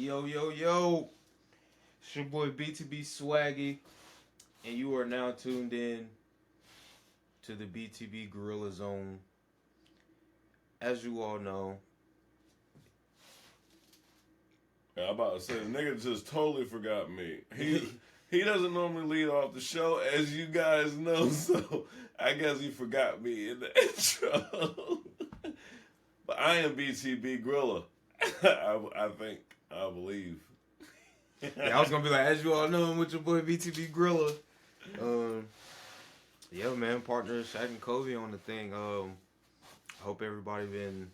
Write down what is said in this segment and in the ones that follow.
Yo, yo, yo. It's your boy BTB Swaggy, and you are now tuned in to the BTB Gorilla Zone. As you all know, I'm about to say, the nigga just totally forgot me. He doesn't normally lead off the show, as you guys know, so I guess he forgot me in the intro. But I am BTB Grilla. I believe. I was gonna be like, as you all know, I'm with your boy BTB Gorilla. Yeah, man, partner Shaq and Kobe on the thing. Hope everybody been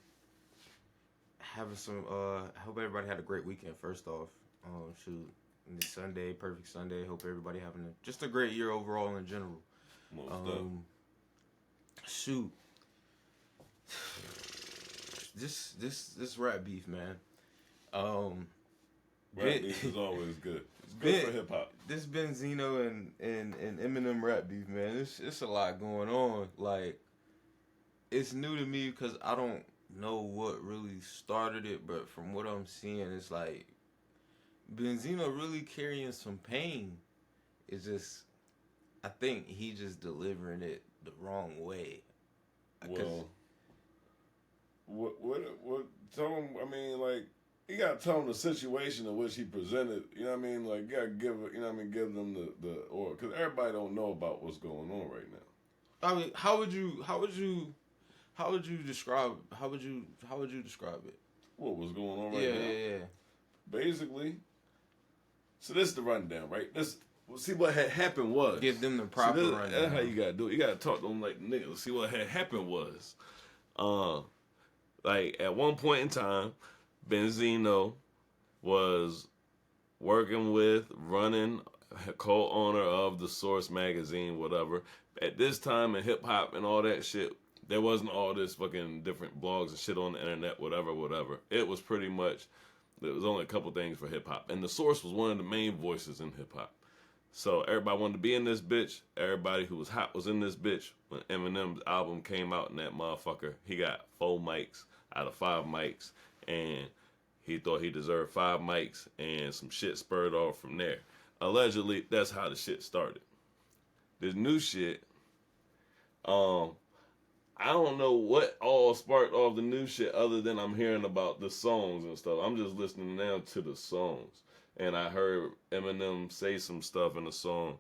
having some. I hope everybody had a great weekend. First off, shoot, this Sunday, perfect Sunday. Hope everybody having just a great year overall in general. Shoot, this rap beef, man. Rap beef is always good. It's good for hip hop. This Benzino and Eminem rap beef, man. It's a lot going on. Like, it's new to me because I don't know what really started it, but from what I'm seeing, it's like Benzino really carrying some pain. It's just, I think he just delivering it the wrong way. Well, what? Tell him. I mean, like, you gotta tell him the situation in which he presented. You know what I mean? Like, you gotta give it. You know what I mean? Give them the or because everybody don't know about what's going on right now. I mean, how would you describe it? What was going on right now? Yeah. Basically, so this is the rundown, right? See what had happened was. Give them the proper rundown. That's how you gotta do it. You gotta talk to them like niggas. See what had happened was, like at one point in time, Benzino was working with, running, co-owner of the Source magazine, whatever. At this time in hip hop and all that shit, there wasn't all this fucking different blogs and shit on the internet, whatever. It was pretty much, there was only a couple things for hip hop. And the Source was one of the main voices in hip hop. So everybody wanted to be in this bitch. Everybody who was hot was in this bitch. When Eminem's album came out in that motherfucker, he got 4 mics out of 5 mics. And he thought he deserved 5 mics, and some shit spurred off from there. Allegedly, that's how the shit started. This new shit, I don't know what all sparked off the new shit other than I'm hearing about the songs and stuff. I'm just listening now to the songs. And I heard Eminem say some stuff in the song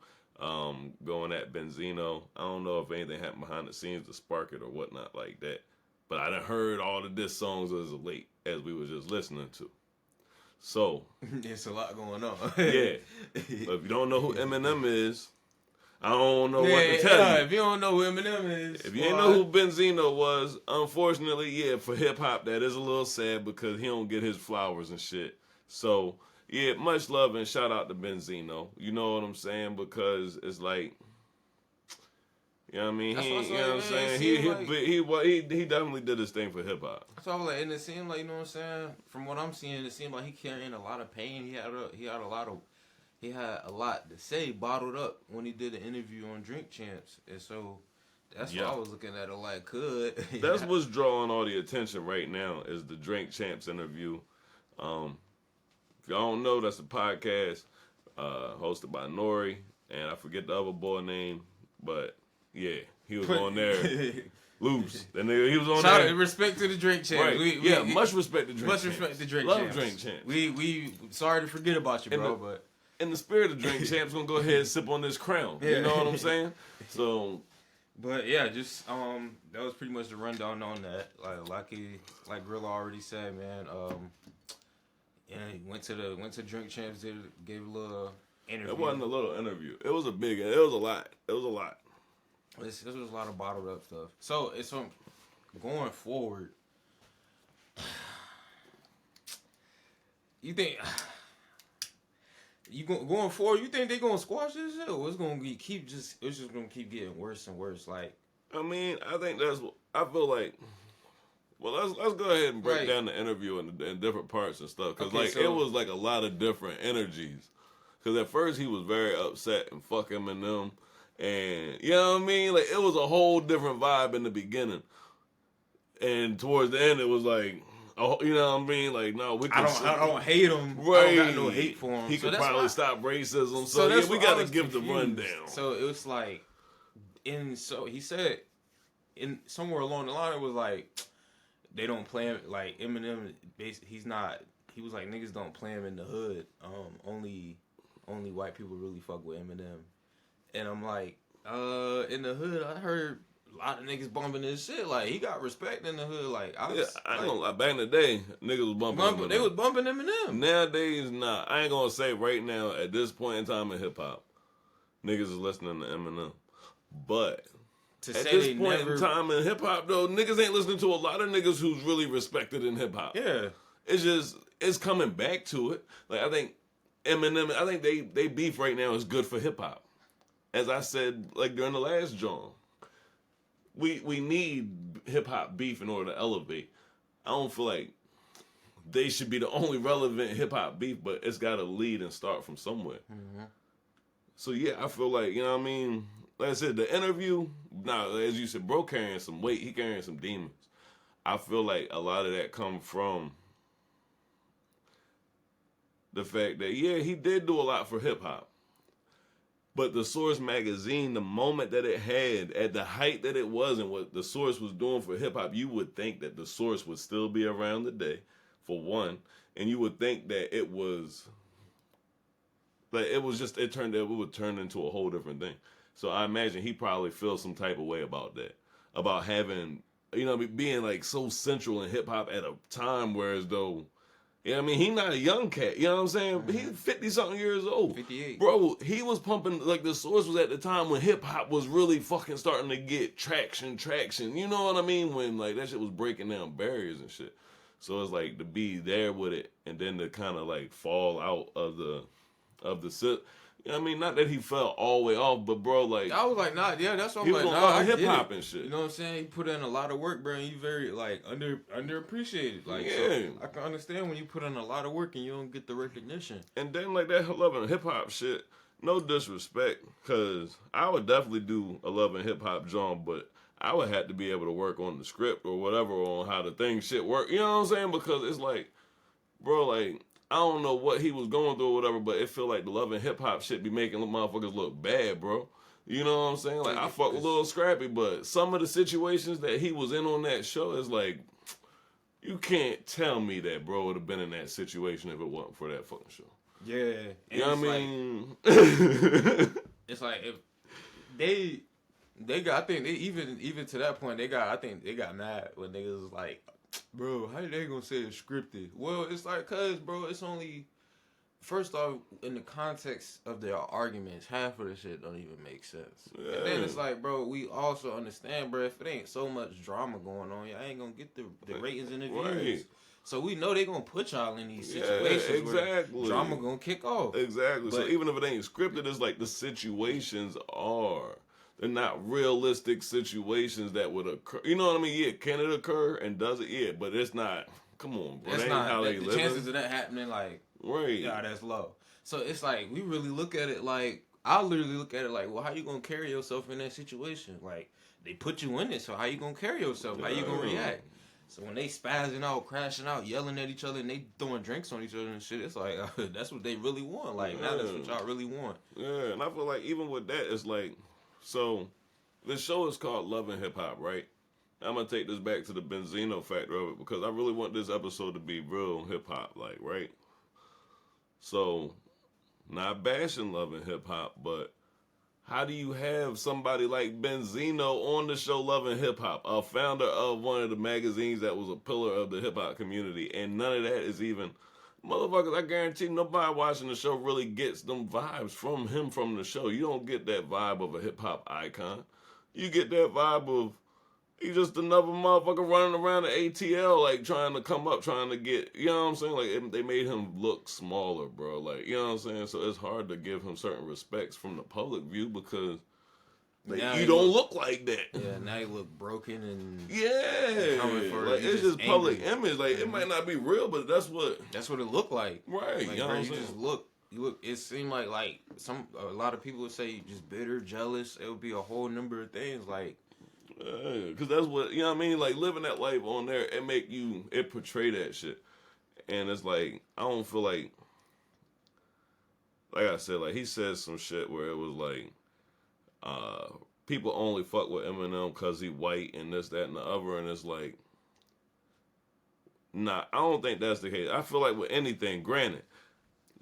going at Benzino. I don't know if anything happened behind the scenes to spark it or whatnot like that. But I done heard all the diss songs as of late, as we were just listening to. So. It's a lot going on. Yeah. But if you don't know who Eminem is, I don't know what to tell you. If you don't know who Eminem is. If you ain't know who Benzino was, unfortunately, yeah, for hip-hop, that is a little sad because he don't get his flowers and shit. So, yeah, much love and shout out to Benzino. You know what I'm saying? Because it's like, you know what I mean? You know what I'm saying? He definitely did his thing for hip hop. So I was like, and it seemed like, you know what I'm saying? From what I'm seeing, it seemed like he carrying a lot of pain. He had a lot to say bottled up when he did an interview on Drink Champs, and so that's what I was looking at it like. That's what's drawing all the attention right now is the Drink Champs interview. If y'all don't know, that's a podcast hosted by Nori, and I forget the other boy name, but yeah, he was on there loose. That nigga, he was on there. Respect to the Drink Champs. Right. Much respect to Drink Champs. Much respect to Drink Love Champs. Drink Champs. We sorry to forget about you, bro, but in the spirit of Drink Champs, gonna go ahead and sip on this crown. You know what I'm saying? So, but yeah, just that was pretty much the rundown on that. Like Gorilla already said, man. And he went to Drink Champs, gave a little interview. It wasn't a little interview. It was a lot. This was a lot of bottled up stuff. So it's going forward. You think going forward? You think they gonna squash this shit, or it's just gonna keep getting worse and worse? Like, I mean, I feel like. Well, let's go ahead and break down the interview in different parts and stuff, because it was like a lot of different energies. Because at first he was very upset and fuck Eminem, and you know what I mean. Like, it was a whole different vibe in the beginning, and towards the end it was like, Oh, you know what I mean? Like, no, we can. I don't hate him. Right. I don't got no hate for him. He could probably stop racism. So yeah, that's we why I got to was give confused. the rundown. So it was like, he said, in somewhere along the line, it was like, they don't play him, like Eminem. He's not. He was like, niggas don't play him in the hood. Only white people really fuck with Eminem. And I'm like, in the hood, I heard a lot of niggas bumping his shit. Like, he got respect in the hood. Like, I ain't gonna lie. Back in the day, niggas was bumping Eminem. They was bumping Eminem. Nowadays, nah. I ain't gonna say right now, at this point in time in hip-hop, niggas is listening to Eminem. But at this point in time in hip-hop, though, niggas ain't listening to a lot of niggas who's really respected in hip-hop. Yeah. It's just, it's coming back to it. Like, I think Eminem, I think they beef right now is good for hip-hop. As I said, like, during the last John, we need hip-hop beef in order to elevate. I don't feel like they should be the only relevant hip-hop beef, but it's got to lead and start from somewhere. Mm-hmm. So, yeah, I feel like, you know what I mean? Like I said, the interview, now, as you said, bro carrying some weight. He carrying some demons. I feel like a lot of that come from the fact that, yeah, he did do a lot for hip-hop. But the Source magazine, the moment that it had, at the height that it was and what the Source was doing for hip-hop, you would think that the Source would still be around today, for one. And you would think that it was, like, it would turn into a whole different thing. So I imagine he probably feels some type of way about that. About having, you know, being, like, so central in hip-hop at a time where as though, you know what I mean? He not a young cat. You know what I'm saying? Mm-hmm. He's 50-something years old. 58. Bro, he was pumping, like, the Source was at the time when hip-hop was really fucking starting to get traction. You know what I mean? When, like, that shit was breaking down barriers and shit. So it's, like, to be there with it and then to kind of, like, fall out of the you know what I mean? Not that he fell all the way off, but, bro, like... I was like, nah, yeah, that's what I'm like, nah, I hip-hop and shit. You know what I'm saying? He put in a lot of work, bro, and you very, like, underappreciated. Like, yeah. So I can understand when you put in a lot of work and you don't get the recognition. And then, like, that Love and Hip-Hop shit, no disrespect, because I would definitely do a Love and Hip-Hop joint, but I would have to be able to work on the script or whatever on how the thing shit work. You know what I'm saying? Because it's like, bro, like... I don't know what he was going through or whatever, but it feel like the Love and Hip Hop shit be making motherfuckers look bad, bro. You know what I'm saying? Like, I fuck with Lil Scrappy, but some of the situations that he was in on that show is like, you can't tell me that bro would have been in that situation if it wasn't for that fucking show. Yeah. You know what I mean? It's like, if they got, I think they even to that point, I think they got mad when niggas was like, bro, how they gonna say it's scripted? Well, it's like, cause, bro, it's only, first off, in the context of their arguments, half of the shit don't even make sense. Yeah. And then it's like, bro, we also understand, bro, if it ain't so much drama going on, y'all ain't gonna get the ratings and the views. Right. So we know they gonna put y'all in these situations where drama gonna kick off. Exactly. But, so even if it ain't scripted, it's like the situations are. They're not realistic situations that would occur. You know what I mean? Yeah, can it occur and does it? Yeah, but it's not. Come on, bro. That's not how they live. The chances of that happening, like, right? Yeah, that's low. So it's like we really look at it like, I literally look at it like, well, how you gonna carry yourself in that situation? Like, they put you in it, so how you gonna carry yourself? How you gonna react? So when they spazzing out, crashing out, yelling at each other, and they throwing drinks on each other and shit, it's like, that's what they really want. Like, now that's what y'all really want. Yeah, and I feel like even with that, it's like. So, this show is called Love and Hip Hop, right? I'm going to take this back to the Benzino factor of it because I really want this episode to be real hip hop, like, right? So, not bashing Love and Hip Hop, but how do you have somebody like Benzino on the show Love and Hip Hop, a founder of one of the magazines that was a pillar of the hip hop community, and none of that is even... Motherfuckers, I guarantee nobody watching the show really gets them vibes from him from the show. You don't get that vibe of a hip-hop icon. You get that vibe of, he's just another motherfucker running around the ATL, like, trying to come up, trying to get, you know what I'm saying? Like, they made him look smaller, bro. Like, you know what I'm saying? So it's hard to give him certain respects from the public view because... Like, you don't look like that. Yeah, now you look broken and like it's just public image. Like it might not be real, but that's what it looked like. Right? Like, you know bro, you just look. It seemed like a lot of people would say just bitter, jealous. It would be a whole number of things. Like Because that's what, you know what I mean? Like, living that life on there, it portray that shit. And it's like, I don't feel like I said, like, he said some shit where it was like, people only fuck with Eminem because he white and this, that, and the other. And it's like, nah, I don't think that's the case. I feel like with anything, granted,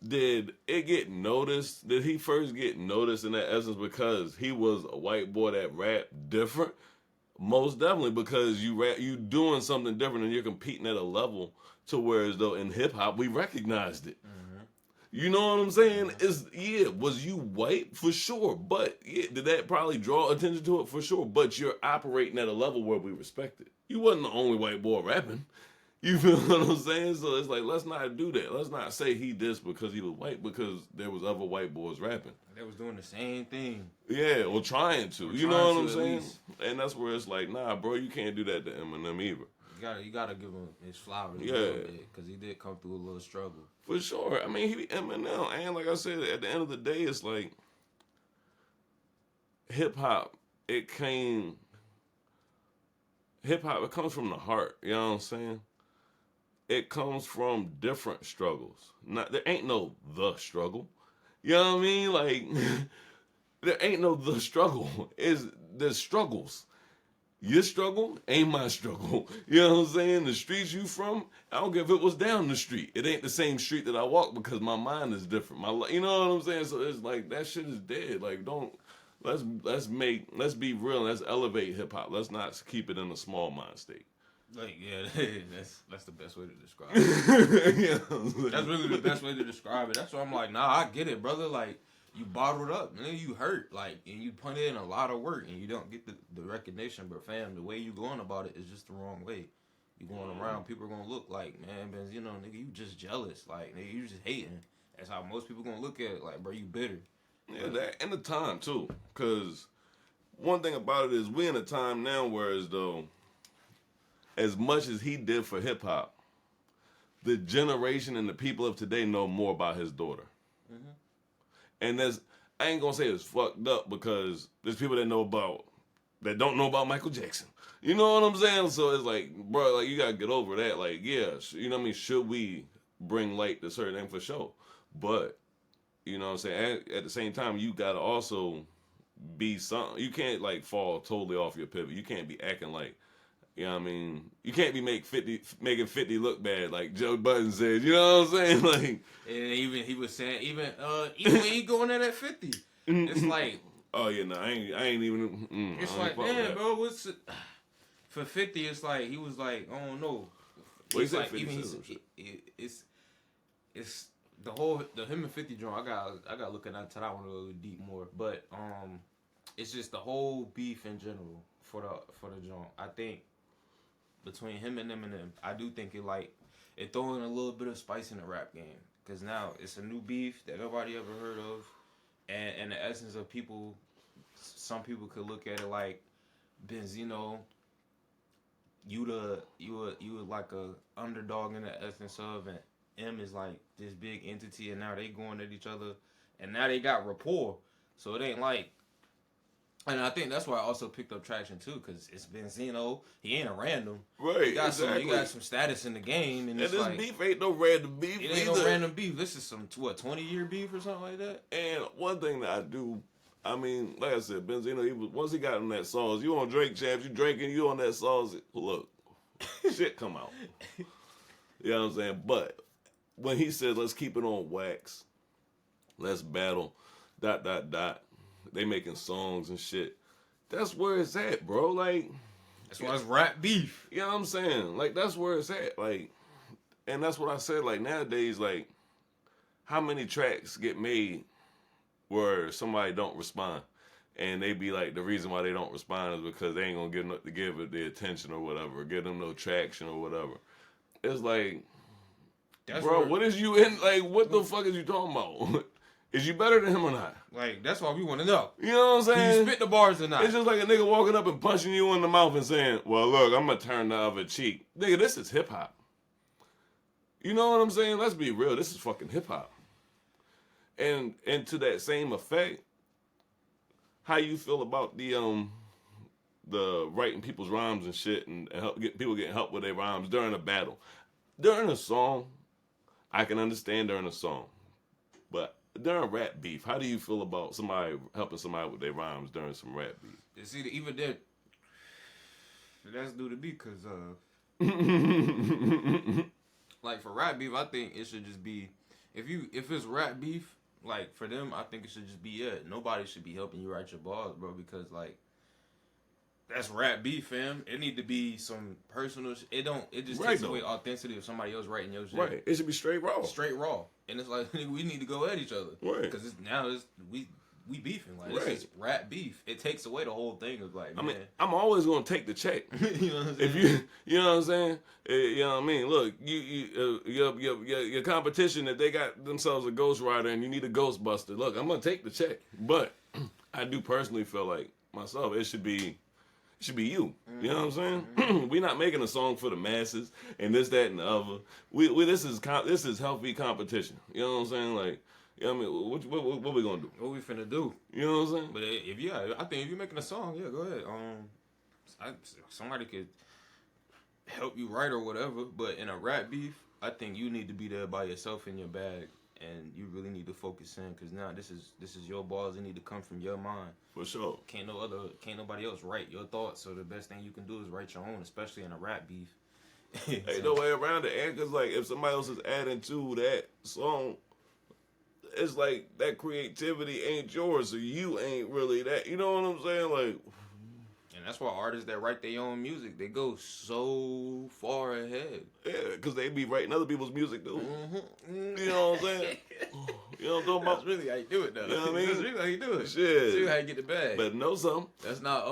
did it get noticed? Did he first get noticed in that essence because he was a white boy that rapped different? Most definitely, because you doing something different and you're competing at a level to where as though in hip hop we recognized it. Mm-hmm. You know what I'm saying? Was you white for sure, but did that probably draw attention to it for sure? But you're operating at a level where we respect it. You wasn't the only white boy rapping. You feel what I'm saying? So it's like, let's not do that. Let's not say he dissed because he was white, because there was other white boys rapping. They was doing the same thing. Yeah, or trying to. You know what I'm saying? And that's where it's like, nah, bro, you can't do that to Eminem either. You gotta give him his flowers a little bit, because he did come through a little struggle. For sure. I mean, he Eminem, and like I said, at the end of the day, it's like hip-hop, it comes from the heart. You know what I'm saying? It comes from different struggles. There ain't no the struggle. You know what I mean? Like, there ain't no the struggle. There's struggles. Your struggle ain't my struggle. You know what I'm saying? The streets you from, I don't care if it was down the street. It ain't the same street that I walk, because my mind is different. You know what I'm saying? So it's like, that shit is dead. Like, let's be real, and let's elevate hip hop. Let's not keep it in a small mind state. Like, yeah, that's the best way to describe it. Yeah. That's really the best way to describe it. That's why I'm like, nah, I get it, brother. Like, you bottled up, and then you hurt, like, and you put in a lot of work, and you don't get the recognition. But fam, the way you going about it is just the wrong way. You going around, people are gonna look like, man, Benzino, nigga, you just jealous, like, nigga, you just hating. That's how most people gonna look at it, like, bro, you bitter. Yeah, that and the time too, because one thing about it is we in a time now where as though, as much as he did for hip hop, the generation and the people of today know more about his daughter. Mm-hmm. And I ain't gonna say it's fucked up, because there's people that don't know about Michael Jackson. You know what I'm saying? So it's like, bro, like, you gotta get over that. Like, yeah, you know what I mean? Should we bring light to certain things? For sure. But, you know what I'm saying? At the same time, you gotta also be something. You can't, like, fall totally off your pivot. You can't be acting like, you know what I mean? You can't be making 50 look bad, like Joe Budden said. You know what I'm saying? Like, and even he was saying, even when he going in at 50, it's like, oh yeah, no, I ain't even. It's like, man, bro, what's it? For 50? It's like he was like, I don't know. Well, he said like 50 it's the him and 50 joint. I got looking into that one a little deep more, but it's just the whole beef in general for the joint. I think between him and Eminem, I do think it throwing a little bit of spice in the rap game, because now it's a new beef that nobody ever heard of, and the essence of people, some people could look at it like, Benzino, you were like a underdog in the essence of, and M is like this big entity, and now they going at each other, and now they got rapport, so it ain't like. And I think that's why I also picked up traction too, because it's Benzino. He ain't a random. Right, he got exactly. some status in the game, and this like, beef ain't no random beef. It ain't no random beef. This is some 20-year beef or something like that. And one thing that I do, I mean, like I said, Benzino, once he got on that sauce, you on Drake Champs, you drinking, you on that sauce. Look, shit come out. You know what I'm saying? But when he said, let's keep it on wax, let's battle, ... They making songs and shit. That's where it's at, bro. Like, that's why it's rap beef. You know what I'm saying? Like, that's where it's at. Like, and that's what I said. Like, nowadays, like, how many tracks get made where somebody don't respond, and they be like, the reason why they don't respond is because they ain't gonna give it the attention or whatever, or give them no traction or whatever. It's like, bro, what is you in? Like, what the fuck is you talking about? Is you better than him or not? Like, that's why we want to know. You know what I'm saying? Can you spit the bars or not? It's just like a nigga walking up and punching you in the mouth and saying, well, look, I'm going to turn the other cheek. Nigga, this is hip-hop. You know what I'm saying? Let's be real. This is fucking hip-hop. And to that same effect, how you feel about the the writing people's rhymes and shit, and help get people getting help with their rhymes during a battle. During a song, I can understand during a song, but during rap beef, how do you feel about somebody helping somebody with their rhymes during some rap beef? It's either even that. That's due to me, cause like for rap beef, I think it should just be if it's rap beef, like for them, I think it should just be nobody should be helping you write your bars, bro, because like that's rap beef, fam. It need to be some personal. It just takes away authenticity of somebody else writing your shit. Right. It should be straight raw. Straight raw, and it's like we need to go at each other, right? Because we beefing, like this is rap beef. It takes away the whole thing of like, man. I mean, I'm always gonna take the check. You know what I'm saying? If you know what I'm saying. You know what I mean. Look, your competition, if they got themselves a ghostwriter and you need a ghostbuster, look, I'm gonna take the check. But I do personally feel like myself, it should be you. You know what I'm saying? We're not making a song for the masses and this, that, and the other. This is healthy competition. You know what I'm saying? Like. You know what I mean? What we gonna do? What we finna do? You know what I'm saying? But I think if you're making a song, yeah, go ahead. Somebody could help you write or whatever. But in a rap beef, I think you need to be there by yourself in your bag, and you really need to focus in, because now this is your balls. It need to come from your mind. For sure. Can't nobody else write your thoughts. So the best thing you can do is write your own, especially in a rap beef. Ain't no way around it. And because like if somebody else is adding to that song, it's like that creativity ain't yours, so you ain't really that. You know what I'm saying? Like, and that's why artists that write their own music, they go so far ahead. Yeah, because they be writing other people's music too. Mm-hmm. You know what I'm saying? You know what I'm talking about? That's really how you do it, though. You know what I mean? That's really how you do it. Shit. That's really how you get the bag. But know something. That's not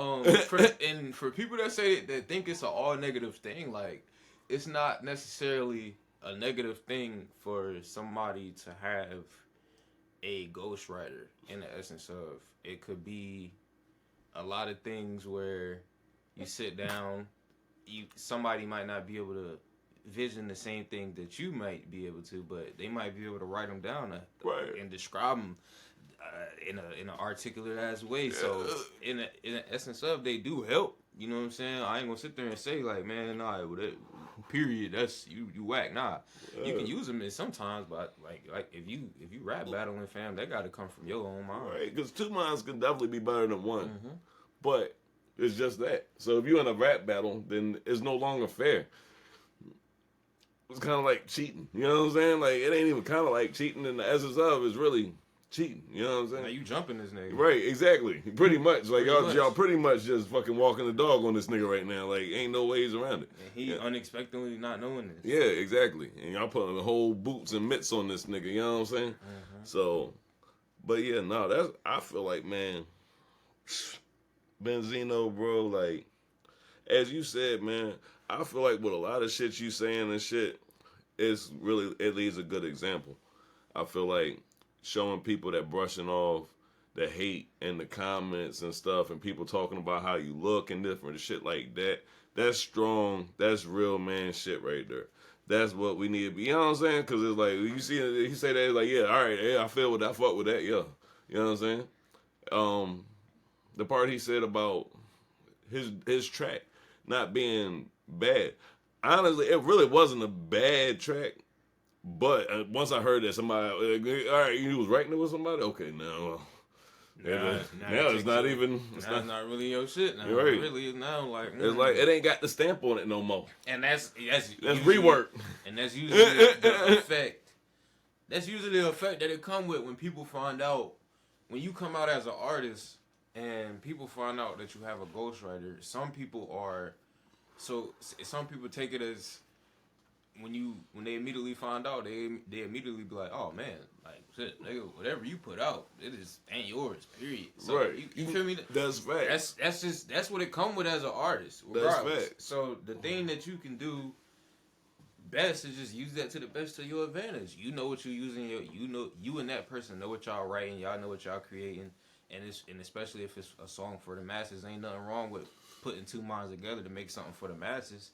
and for people that say that think it's an all negative thing, like it's not necessarily a negative thing for somebody to have a ghostwriter. In the essence of it could be a lot of things where you sit down, somebody might not be able to vision the same thing that you might be able to, but they might be able to write them down and describe them in an articulate ass way. So in the essence of, they do help. You know what I'm saying? I ain't gonna sit there and say like, man, nah, period. That's you whack. Nah, you can use them in sometimes, but like if you rap battling, fam, that got to come from your own mind. Right? Because two minds can definitely be better than one. Mm-hmm. But it's just that. So if you're in a rap battle, then it's no longer fair. It's kind of like cheating. You know what I'm saying? Like it ain't even kind of like cheating. In the essence of is really cheating. You know what I'm saying? Now you jumping this nigga. Right, exactly. Pretty much. Like y'all pretty much just fucking walking the dog on this nigga right now. Like ain't no ways around it. And he unexpectedly not knowing this. Yeah, exactly. And y'all putting the whole boots and mitts on this nigga, you know what I'm saying? Mm-hmm. So, but yeah, no, I feel like, man, Benzino, bro, like, as you said, man, I feel like with a lot of shit you saying and shit, it leaves a good example. I feel like showing people that brushing off the hate in the comments and stuff, and people talking about how you look and different shit like that. That's strong. That's real man shit right there. That's what we need to be. You know what I'm saying? Because it's like you see, he say that, it's like, yeah, all right, yeah, I feel with that, I fuck with that, yeah. You know what I'm saying? The part he said about his track not being bad. Honestly, it really wasn't a bad track. But once I heard that somebody, all right, you was writing it with somebody. Okay, now it's not even. It's not really your shit now. Right. It really is now. Like it's like it ain't got the stamp on it no more. And that's rework. And that's usually the effect. That's usually the effect that it come with when people find out. When you come out as an artist and people find out that you have a ghostwriter, some people take it as when they immediately find out, they immediately be like, oh man, like shit, nigga, whatever you put out, it ain't yours, period. So right. You feel me? That's fact. That's what it come with as an artist. Regardless. That's fact. So the thing that you can do best is just use that to the best of your advantage. You know what you're using. You and that person know what y'all writing. Y'all know what y'all creating, and especially if it's a song for the masses, ain't nothing wrong with putting two minds together to make something for the masses.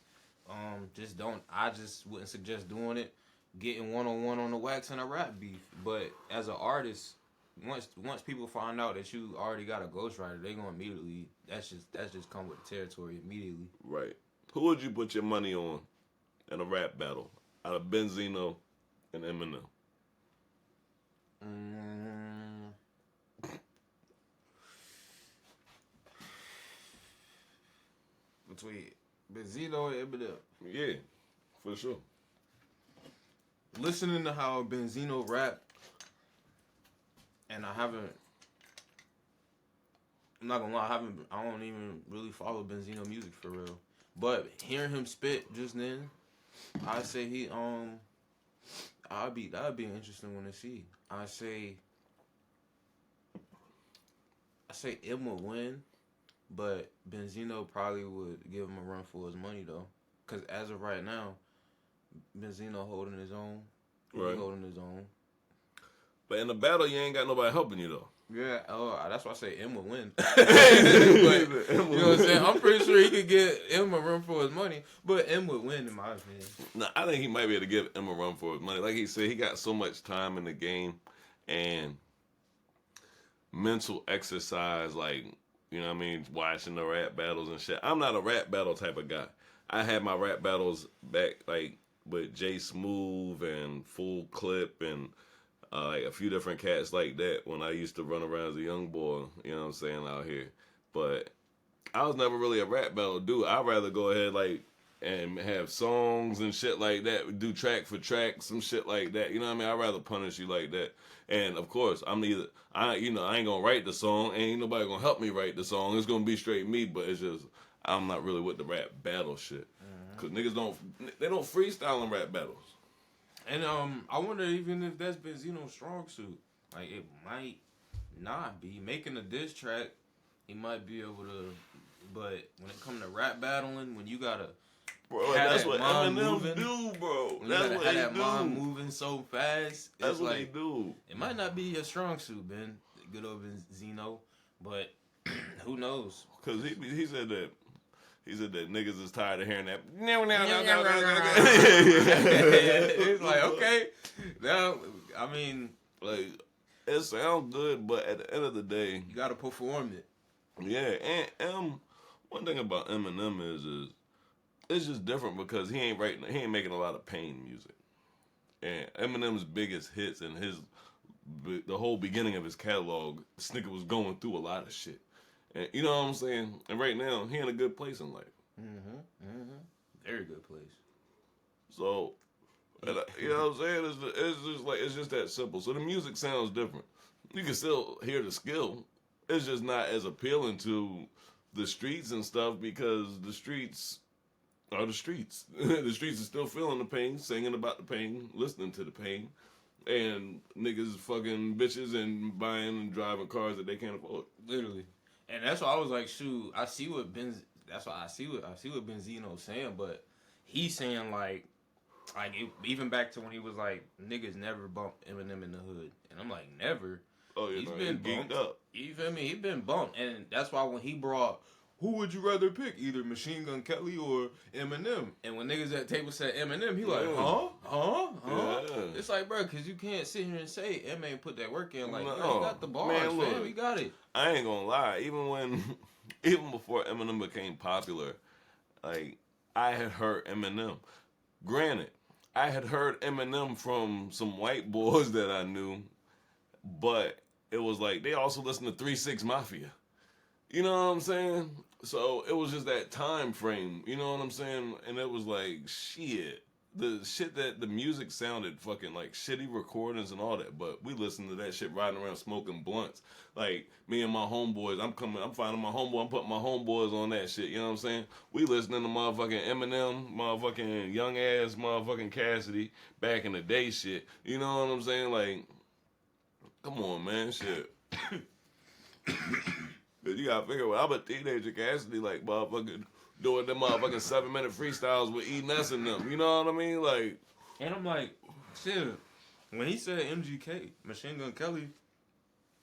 I just wouldn't suggest doing it, getting one-on-one on the wax and a rap beef. But as an artist, once people find out that you already got a ghostwriter, they gonna immediately that's just come with the territory immediately. Right. Who would you put your money on in a rap battle out of Benzino and Eminem? Between Benzino and Eminem. Yeah, for sure. Listening to how Benzino rap, and I'm not gonna lie, I don't even really follow Benzino music for real. But hearing him spit just then, I say that'd be an interesting one to see. I say M would win, but Benzino probably would give him a run for his money though, because as of right now, Benzino holding his own. Right. Holding his own. But in the battle, you ain't got nobody helping you though. Yeah, that's why I say M would win. But, you know what I'm saying? I'm pretty sure he could get M a run for his money, but M would win in my opinion. No, I think he might be able to give M a run for his money. Like he said, he got so much time in the game and mental exercise, like, you know what I mean, watching the rap battles and shit. I'm not a rap battle type of guy. I had my rap battles back, like, with Jay Smooth and Full Clip and like a few different cats like that when I used to run around as a young boy, you know what I'm saying, out here. But I was never really a rap battle dude. I'd rather go ahead like and have songs and shit like that, do track for track, some shit like that. You know what I mean? I'd rather punish you like that. And of course, I ain't gonna write the song. Ain't nobody gonna help me write the song. It's gonna be straight me, but it's just I'm not really with the rap battle shit. Cause niggas don't freestyle in rap battles. And I wonder even if that's Benzino's strong suit. Like it might not be making a diss track. He might be able to, but when it comes to rap battling, when you gotta that's what Eminem moving, do, bro. That's what he do. Mind moving so fast. That's what he do. It might not be your strong suit, Ben. Good old Benzino, but who knows? Because he said that. He said that niggas is tired of hearing that. It's like, okay. Now, I mean, like, it sounds good, but at the end of the day, you gotta perform it. Yeah, and one thing about Eminem is it's just different because he ain't making a lot of pain music. And Eminem's biggest hits and the whole beginning of his catalog, this nigga was going through a lot of shit. And you know what I'm saying? And right now, he in a good place in life. Very good place. So, you know what I'm saying? It's just that simple. So the music sounds different. You can still hear the skill. It's just not as appealing to the streets and stuff because the streets are the streets. The streets are still feeling the pain, singing about the pain, listening to the pain. And niggas fucking bitches and buying and driving cars that they can't afford. Literally. And that's why I was like, shoot, I see what Benzino's saying, but he's saying like even back to when he was like, niggas never bumped Eminem in the hood. And I'm like, never. Oh, yeah, he's been bumped up. You feel me? He been bumped. And that's why when he brought, who would you rather pick? Either Machine Gun Kelly or Eminem. And when niggas at the table said Eminem, he like, huh? Yeah. It's like, bro, because you can't sit here and say M ain't put that work in. Like, bro, you got the bars, man. Look, we got it. I ain't gonna lie. Even before Eminem became popular, like, I had heard Eminem. Granted, I had heard Eminem from some white boys that I knew, but it was like they also listened to 3 6 Mafia. You know what I'm saying? So it was just that time frame. You know what I'm saying? And it was like, shit. The shit that the music sounded fucking like shitty recordings and all that, but we listened to that shit riding around smoking blunts. Like me and my homeboys, I'm finding my homeboy, I'm putting my homeboys on that shit, you know what I'm saying? We listening to motherfucking Eminem, motherfucking young ass motherfucking Cassidy, back in the day shit. You know what I'm saying? Like, come on, man, shit. You gotta figure, when I'm a teenager, Cassidy, like, motherfucking doing them motherfucking 7-minute freestyles with E-Ness and them. You know what I mean? Like, and I'm like, shit. When he said MGK, Machine Gun Kelly,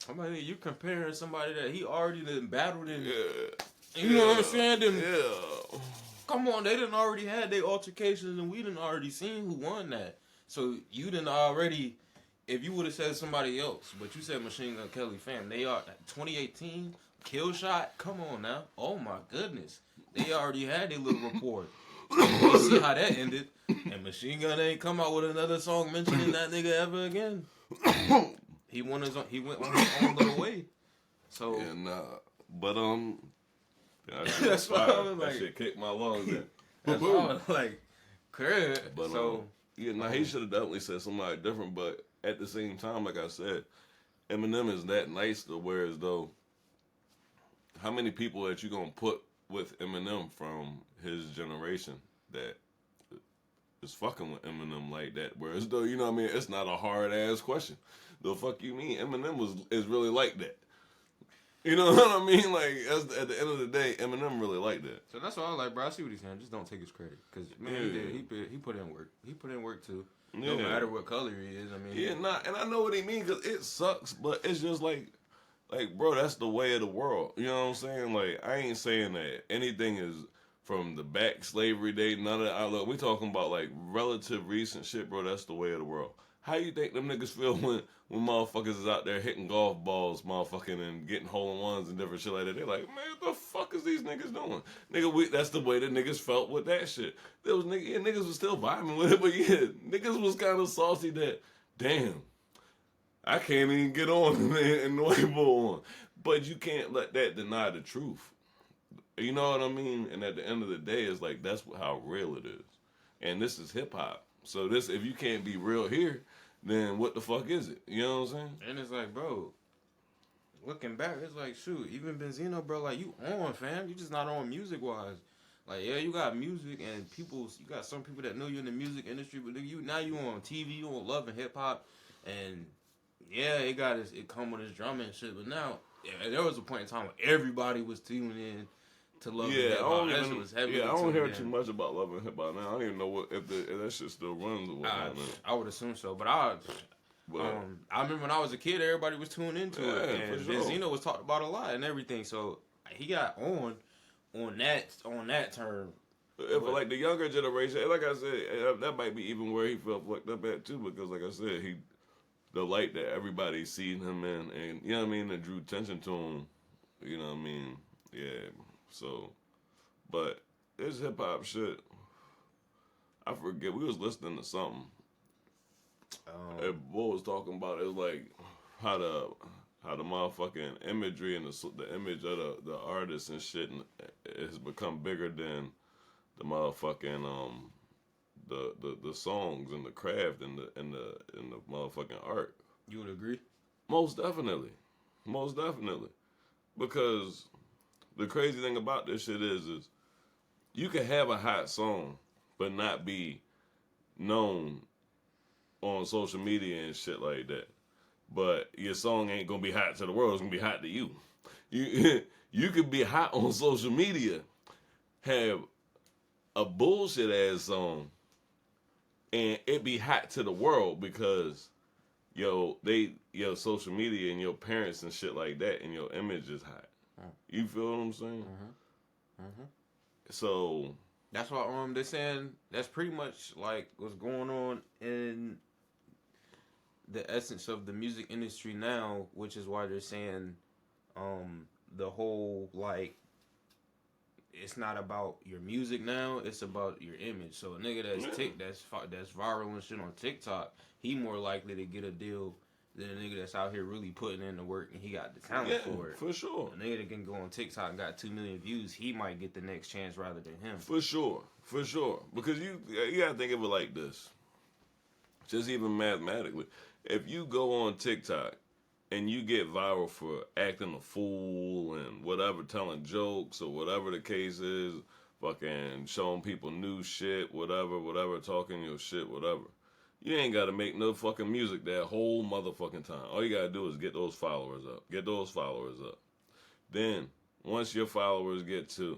I'm like, hey, you comparing somebody that he already done battled in. Yeah. You know what I'm saying? Yeah. Come on, they done already had their altercations and we done already seen who won that. So you done already if you would have said somebody else, but you said Machine Gun Kelly, fam, they are 2018 Kill Shot. Come on now. Oh my goodness, they already had their little rapport. We'll see how that ended. And Machine Gun ain't come out with another song mentioning that nigga ever again. He went on his own little way. So yeah, nah. But that's why I was that like, shit kicked my lungs in. that's why I was like, crap. But So yeah, nah, he should have definitely said somebody different. But at the same time, like I said, Eminem is that nice to where as though, how many people that you gonna put with Eminem from his generation that is fucking with Eminem like that? Whereas though, you know what I mean, it's not a hard ass question. The fuck you mean? Eminem is really like that. You know what I mean? Like, at the end of the day, Eminem really like that. So that's why I was like, bro, I see what he's saying. Just don't take his credit. Because, man, he put in work. He put in work, too. No matter what color he is. I mean, yeah, nah, and I know what he means, because it sucks, but it's just like, bro, that's the way of the world. You know what I'm saying? Like, I ain't saying that anything is from the back slavery day, none of that. Look, we talking about, like, relative recent shit, bro. That's the way of the world. How you think them niggas feel when motherfuckers is out there hitting golf balls, motherfucking, and getting hole-in-ones and different shit like that? They like, man, what the fuck is these niggas doing? Nigga, that's the way the niggas felt with that shit. There was niggas was still vibing with it, but yeah, niggas was kind of saucy that, damn, I can't even get on and Noibo on. But you can't let that deny the truth. You know what I mean? And at the end of the day, it's like, that's how real it is. And this is hip-hop. So this, if you can't be real here, then what the fuck is it? You know what I'm saying? And it's like, bro, looking back, it's like, shoot, even Benzino, bro, like, you on, fam. You just not on music-wise. Like, yeah, you got music, and you got some people that know you in the music industry, but now you on TV, you on Love and Hip Hop, and yeah, it come with his drama and shit, but now, yeah, there was a point in time where everybody was tuning in to Love and Hip Hop. That shit was heavy. Yeah, I don't hear too much about Love and Hip Hop now. I don't even know if that shit still runs or whatnot. I would assume so, but I remember when I was a kid, everybody was tuning into it, and Benzino was talked about a lot and everything. So he got on that term. If like the younger generation, like I said, that might be even where he felt fucked up at too, because like I said, the light that everybody seen him in, and you know what I mean, that drew attention to him. You know what I mean? Yeah. So, but this hip hop shit, I forget. We was listening to something. And what was talking about? It was like how the motherfucking imagery and the image of the artist and shit has become bigger than the motherfucking the songs and the craft and the motherfucking art. You would agree? Most definitely, because the crazy thing about this shit is you can have a hot song but not be known on social media and shit like that. But your song ain't gonna be hot to the world. It's gonna be hot to you. You could be hot on social media, have a bullshit ass song, and it be hot to the world because your social media and your parents and shit like that and your image is hot. You feel what I'm saying? So that's why they're saying that's pretty much like what's going on in the essence of the music industry now, which is why they're saying the whole like it's not about your music now, it's about your image. So a nigga that's viral and shit on TikTok, he more likely to get a deal than a nigga that's out here really putting in the work and he got the talent for it. For sure. A nigga that can go on TikTok and got 2 million views, he might get the next chance rather than him. For sure. Because you gotta think of it like this. Just even mathematically. If you go on TikTok and you get viral for acting a fool and whatever, telling jokes or whatever the case is, fucking showing people new shit, whatever, talking your shit, whatever. You ain't got to make no fucking music that whole motherfucking time. All you got to do is get those followers up. Then, once your followers get to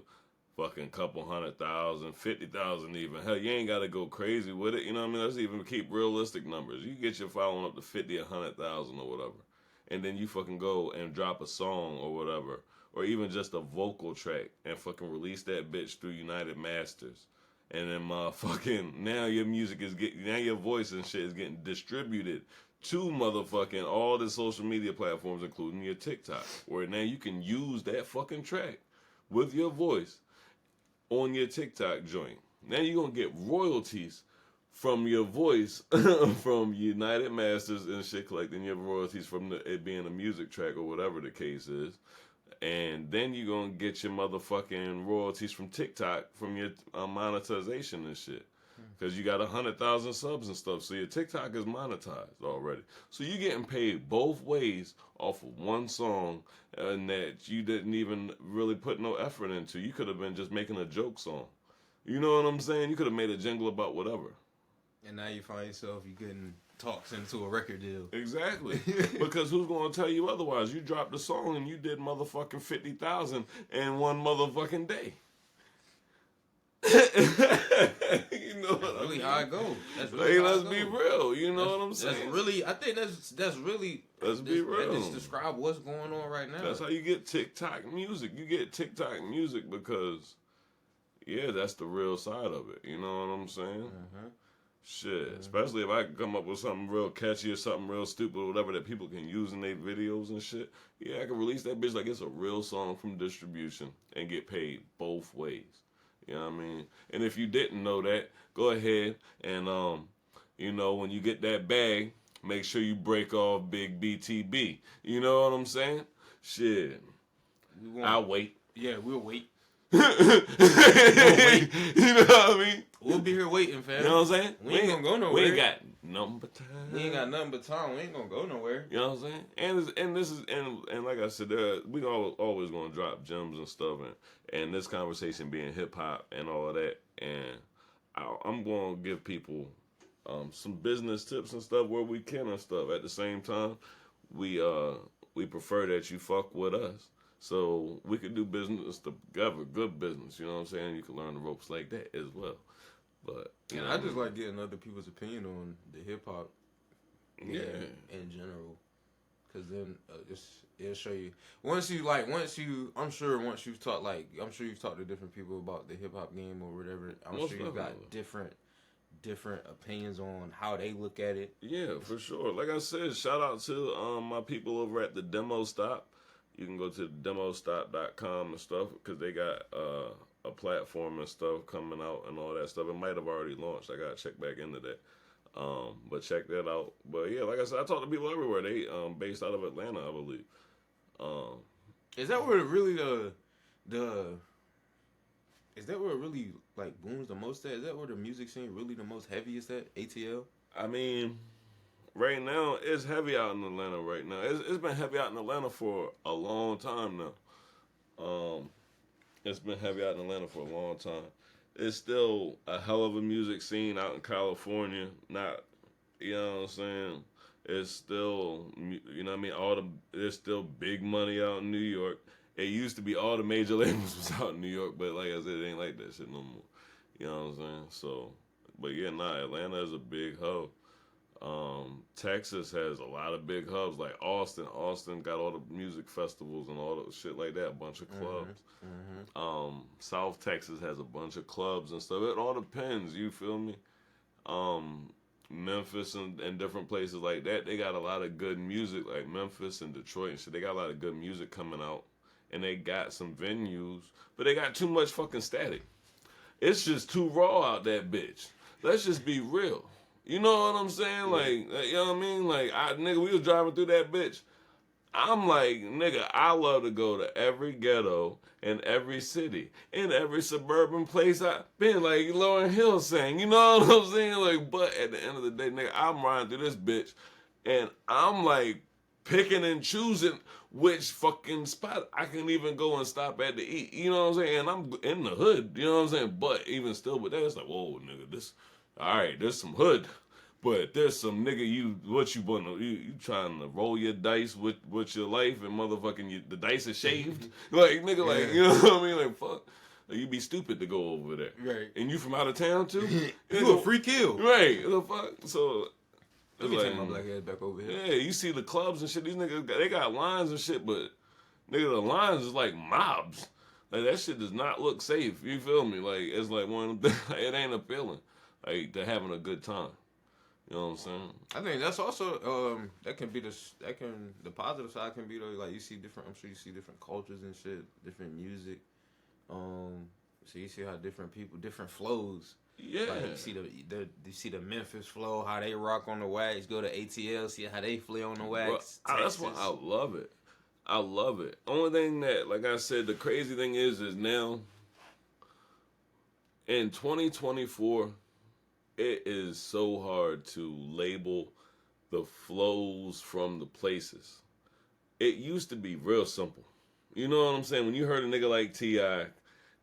fucking couple 100,000, 50,000 even, hell, you ain't got to go crazy with it. You know what I mean? Let's even keep realistic numbers. You get your following up to 50 or 100,000 or whatever. And then you fucking go and drop a song or whatever. Or even just a vocal track and fucking release that bitch through United Masters. And then motherfucking now your music is now your voice and shit is getting distributed to motherfucking all the social media platforms, including your TikTok, where now you can use that fucking track with your voice on your TikTok joint. Now you're going to get royalties from your voice from United Masters and shit, collecting your royalties from it being a music track or whatever the case is. And then you're going to get your motherfucking royalties from TikTok from your monetization and shit. Because you got 100,000 subs and stuff. So your TikTok is monetized already. So you're getting paid both ways off of one song and that you didn't even really put no effort into. You could have been just making a joke song. You know what I'm saying? You could have made a jingle about whatever. And now you find yourself, you getting talks into a record deal. Exactly. Because who's going to tell you otherwise? You dropped a song and you did motherfucking 50,000 in one motherfucking day. You know what really I mean? how it goes. That's really how let's it be goes. real. You know what I'm saying? That's really. I think that's really. Let's be real. That just describe what's going on right now. That's how you get TikTok music. You get TikTok music because, yeah, that's the real side of it. You know what I'm saying? Mm-hmm. Shit. Especially if I can come up with something real catchy or something real stupid or whatever that people can use in their videos and shit. Yeah, I can release that bitch like it's a real song from distribution and get paid both ways. You know what I mean? And if you didn't know that, go ahead and, you know, when you get that bag, make sure you break off big BTB. You know what I'm saying? Shit. I'll wait. Yeah, we'll wait. You know what I mean? We'll be here waiting, fam. You know what I'm saying? We ain't gonna go nowhere. We ain't got nothing but time. We ain't got nothing but time. We ain't gonna go nowhere. You know what I'm saying? And this is and like I said, we always gonna drop gems and stuff, and this conversation being hip hop and all of that, and I'm gonna give people some business tips and stuff where we can and stuff. At the same time, we prefer that you fuck with us. So we could do business together, good business, you know what I'm saying? You can learn the ropes like that as well. But and I just like getting other people's opinion on the hip hop, in general, because then it'll show you. Once you've talked to different people about the hip hop game or whatever. I'm sure you've got different opinions on how they look at it. Yeah, for sure. Like I said, shout out to my people over at the Demo Stop. You can go to demostop.com and stuff because they got a platform and stuff coming out and all that stuff. It might have already launched. I got to check back into that. But check that out. But yeah, like I said, I talk to people everywhere. They based out of Atlanta, I believe. Is that where really is that where it really like booms the most at? Is that where the music scene really the most heaviest at? ATL? I mean, right now, it's heavy out in Atlanta right now. It's been heavy out in Atlanta for a long time now. It's been heavy out in Atlanta for a long time. It's still a hell of a music scene out in California. Not, you know what I'm saying? It's still, you know what I mean? There's still big money out in New York. It used to be all the major labels was out in New York, but like I said, it ain't like that shit no more. You know what I'm saying? So, but yeah, Atlanta is a big hub. Texas has a lot of big hubs like Austin. Austin got all the music festivals and all the shit like that, a bunch of clubs. South Texas has a bunch of clubs and stuff. It all depends, you feel me? Memphis and different places like that, they got a lot of good music, like Memphis and Detroit and shit. They got a lot of good music coming out, and they got some venues, but they got too much fucking static. It's just too raw out that bitch. Let's just be real. You know what I'm saying? Like, you know what I mean? Like, nigga, we was driving through that bitch. I'm like, nigga, I love to go to every ghetto in every city, in every suburban place I've been, like Lauryn Hill saying, you know what I'm saying? Like, but at the end of the day, nigga, I'm riding through this bitch, and I'm like picking and choosing which fucking spot I can even go and stop at to eat. You know what I'm saying? And I'm in the hood, you know what I'm saying? But even still with that, it's like, whoa, nigga, alright, there's some hood. But there's some nigga, you trying to roll your dice with your life and motherfucking the dice is shaved? Like, nigga, like, you know what I mean? Like, fuck. Like, you be stupid to go over there. Right. And you from out of town, too? You a free kill. Right. The fuck? So, let me take my black ass back over here. Yeah, you see the clubs and shit. These niggas, they got lines and shit, but, nigga, the lines is like mobs. Like, that shit does not look safe. You feel me? Like, it's like one of them, it ain't appealing. Like, they're having a good time. You know what I'm saying? I think that's also that can be the positive side can be though, like you see different. I'm sure you see different cultures and shit, different music. So you see how different people, different flows. Yeah. Like you see the Memphis flow, how they rock on the wax. Go to ATL, see how they flay on the wax. That's why I love it. I love it. Only thing that, like I said, the crazy thing is now in 2024, it is so hard to label the flows from the places. It used to be real simple. You know what I'm saying? When you heard a nigga like T.I.,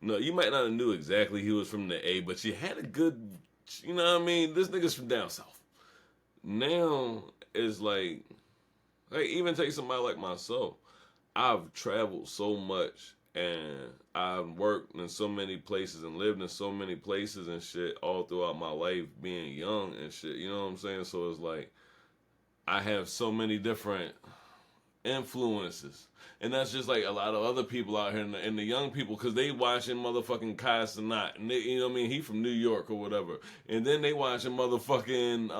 no, you might not have knew exactly he was from the A, but you had a good, you know what I mean? This nigga's from down south. Now, it's like even take somebody like myself. I've traveled so much and I've worked in so many places and lived in so many places and shit all throughout my life being young and shit. You know what I'm saying? So it's like I have so many different influences. And that's just like a lot of other people out here and the young people because they watching motherfucking Kai Cenat. And they, you know what I mean? He from New York or whatever. And then they watching motherfucking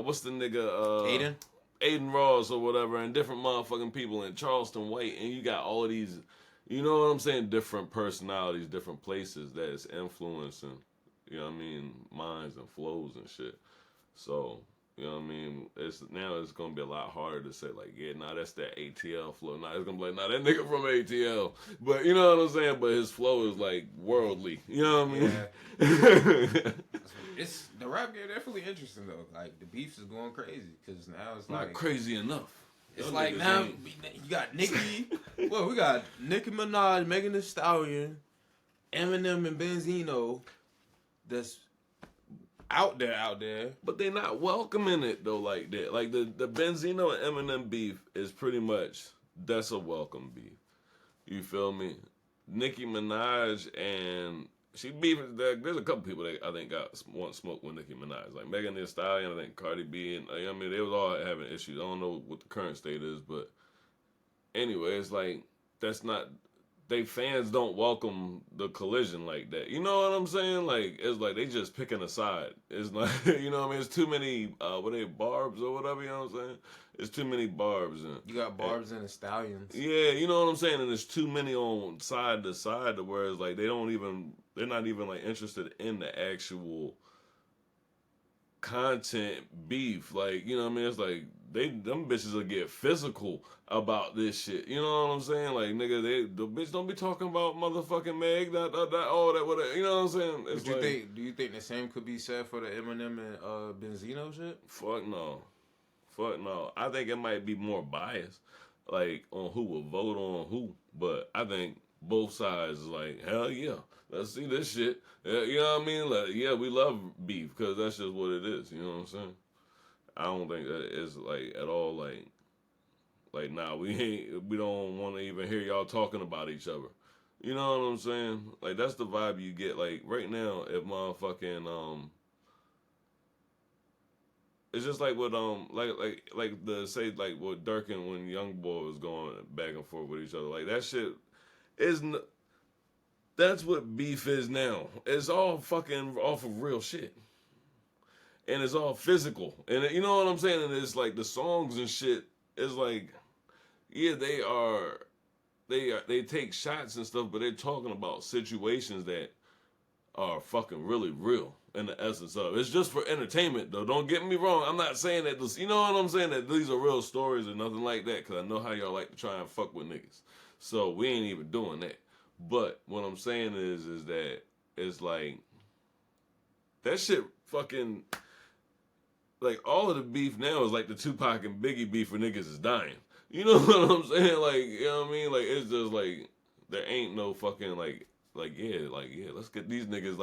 what's the nigga Aiden Ross or whatever, and different motherfucking people in Charleston White, and you got all of these, you know what I'm saying, different personalities, different places that is influencing, you know what I mean, minds and flows and shit. So, you know what I mean, it's gonna be a lot harder to say like, yeah, nah, that's that ATL flow. Nah, it's gonna be like, nah, that nigga from ATL. But you know what I'm saying? But his flow is like worldly. You know what I mean? Yeah. It's the rap game definitely interesting though. Like the beefs is going crazy because now it's like not crazy enough. It's like now you got Nicki. Well, we got Nicki Minaj, Megan Thee Stallion, Eminem, and Benzino. That's out there. But they're not welcoming it though like that. Like the Benzino and Eminem beef is pretty much that's a welcome beef. You feel me? Nicki Minaj and she beefing. There's a couple people that I think want smoke with Nicki Minaj, like Megan Thee Stallion. I think Cardi B, and I mean they was all having issues. I don't know what the current state is, but anyway, it's like that's not. They fans don't welcome the collision like that. You know what I'm saying? Like it's like they just picking a side. It's like you know what I mean. It's too many what they barbs or whatever. You know what I'm saying? It's too many barbs and you got barbs and the stallions. Yeah, you know what I'm saying. And there's too many on side to side to where it's like they're not even like interested in the actual content beef. Like, you know what I mean? It's like them bitches will get physical about this shit. You know what I'm saying? Like, nigga, the bitch don't be talking about motherfucking Meg, all that, whatever. You know what I'm saying? It's do you think the same could be said for the Eminem and Benzino shit? Fuck no. I think it might be more biased, like on who will vote on who. But I think both sides is like, hell yeah, let's see this shit. You know what I mean? Like, yeah, we love beef because that's just what it is. You know what I'm saying? I don't think that it's like at all like nah, we don't want to even hear y'all talking about each other. You know what I'm saying? Like that's the vibe you get. Like right now, if motherfucking it's just like what like the say like what Durkin when Young Boy was going back and forth with each other. Like that shit is that's what beef is now. It's all fucking off of real shit. And it's all physical. And you know what I'm saying? And it's like the songs and shit is like yeah, they take shots and stuff, but they're talking about situations that are fucking really real in the essence of it. It's just for entertainment though. Don't get me wrong. I'm not saying that this, you know what I'm saying, that these are real stories or nothing like that, because I know how y'all like to try and fuck with niggas. So we ain't even doing that. But what I'm saying is that it's like that shit fucking like all of the beef now is like the Tupac and Biggie beef for niggas is dying. You know what I'm saying? Like, you know what I mean? Like it's just like there ain't no fucking like yeah, let's get these niggas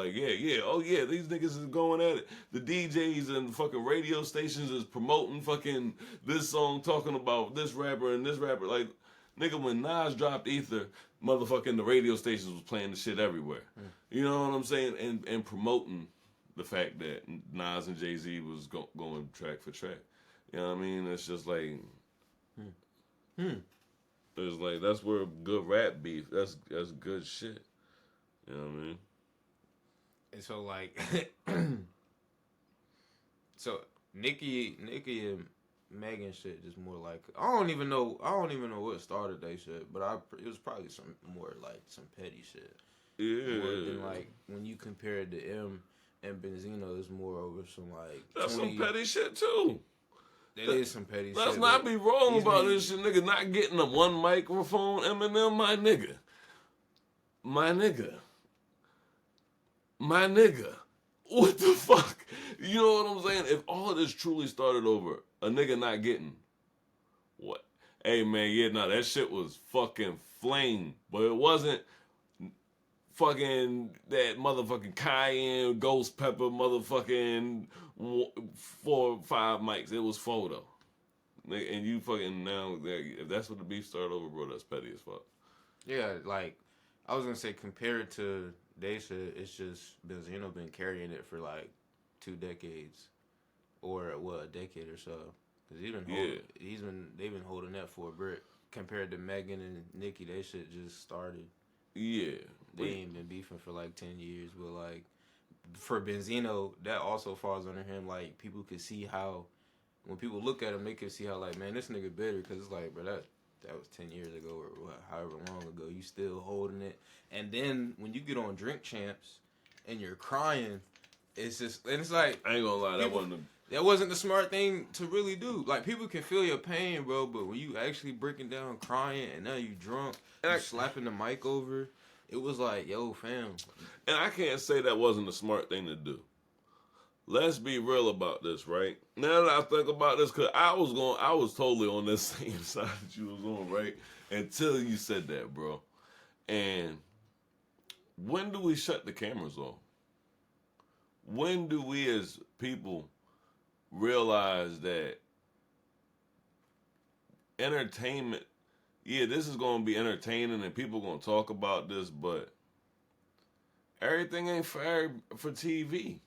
oh yeah, these niggas is going at it. The DJs and fucking radio stations is promoting fucking this song, talking about this rapper and this rapper. Like, nigga, when Nas dropped Ether, motherfucking the radio stations was playing the shit everywhere. You know what I'm saying? And promoting the fact that Nas and Jay-Z was going track for track. You know what I mean? It's just like... It's like, that's where good rap beef, that's good shit. You know what I mean? And so, like, So Nicki and Megan shit just more like I don't even know what started that shit, but it was probably some more like some petty shit. Yeah. More than like when you compare it to M and Benzino, it's more over some like That's 20, some petty shit too. That is some petty shit. Let's not be wrong about this shit, nigga. Not getting the one microphone, Eminem, my nigga. My nigga. My nigga. What the fuck? You know what I'm saying? If all of this truly started over, a nigga not getting what? Hey man, yeah, nah, that shit was fucking flame. But it wasn't fucking that motherfucking cayenne, ghost pepper, motherfucking 4 or 5 mics. It was 4 though. And you fucking now, if that's what the beef started over, bro, that's petty as fuck. Yeah, like, I was gonna say, compared to they shit, it's just Benzino been carrying it for like 2 decades, or what, a decade or so. Cause they've been holding that for a bit. Compared to Megan and Nicki, they shit just started. Yeah, they ain't been beefing for like 10 years, but like for Benzino, that also falls under him. Like people could see how, when people look at him, they could see how like, man, this nigga bitter, cause it's like, bro, that was 10 years ago or however long ago. You still holding it. And then when you get on Drink Champs and you're crying, it's just, and it's like, I ain't gonna lie, that wasn't the smart thing to really do. Like, people can feel your pain, bro, but when you actually breaking down, crying, and now you drunk, you slapping the mic over, it was like, yo, fam. And I can't say that wasn't a smart thing to do. Let's be real about this, right? Now that I think about this, cause I was totally on this same side that you was on, right? Until you said that, bro. And when do we shut the cameras off? When do we as people realize that entertainment, yeah, this is going to be entertaining and people going to talk about this, but everything ain't for TV.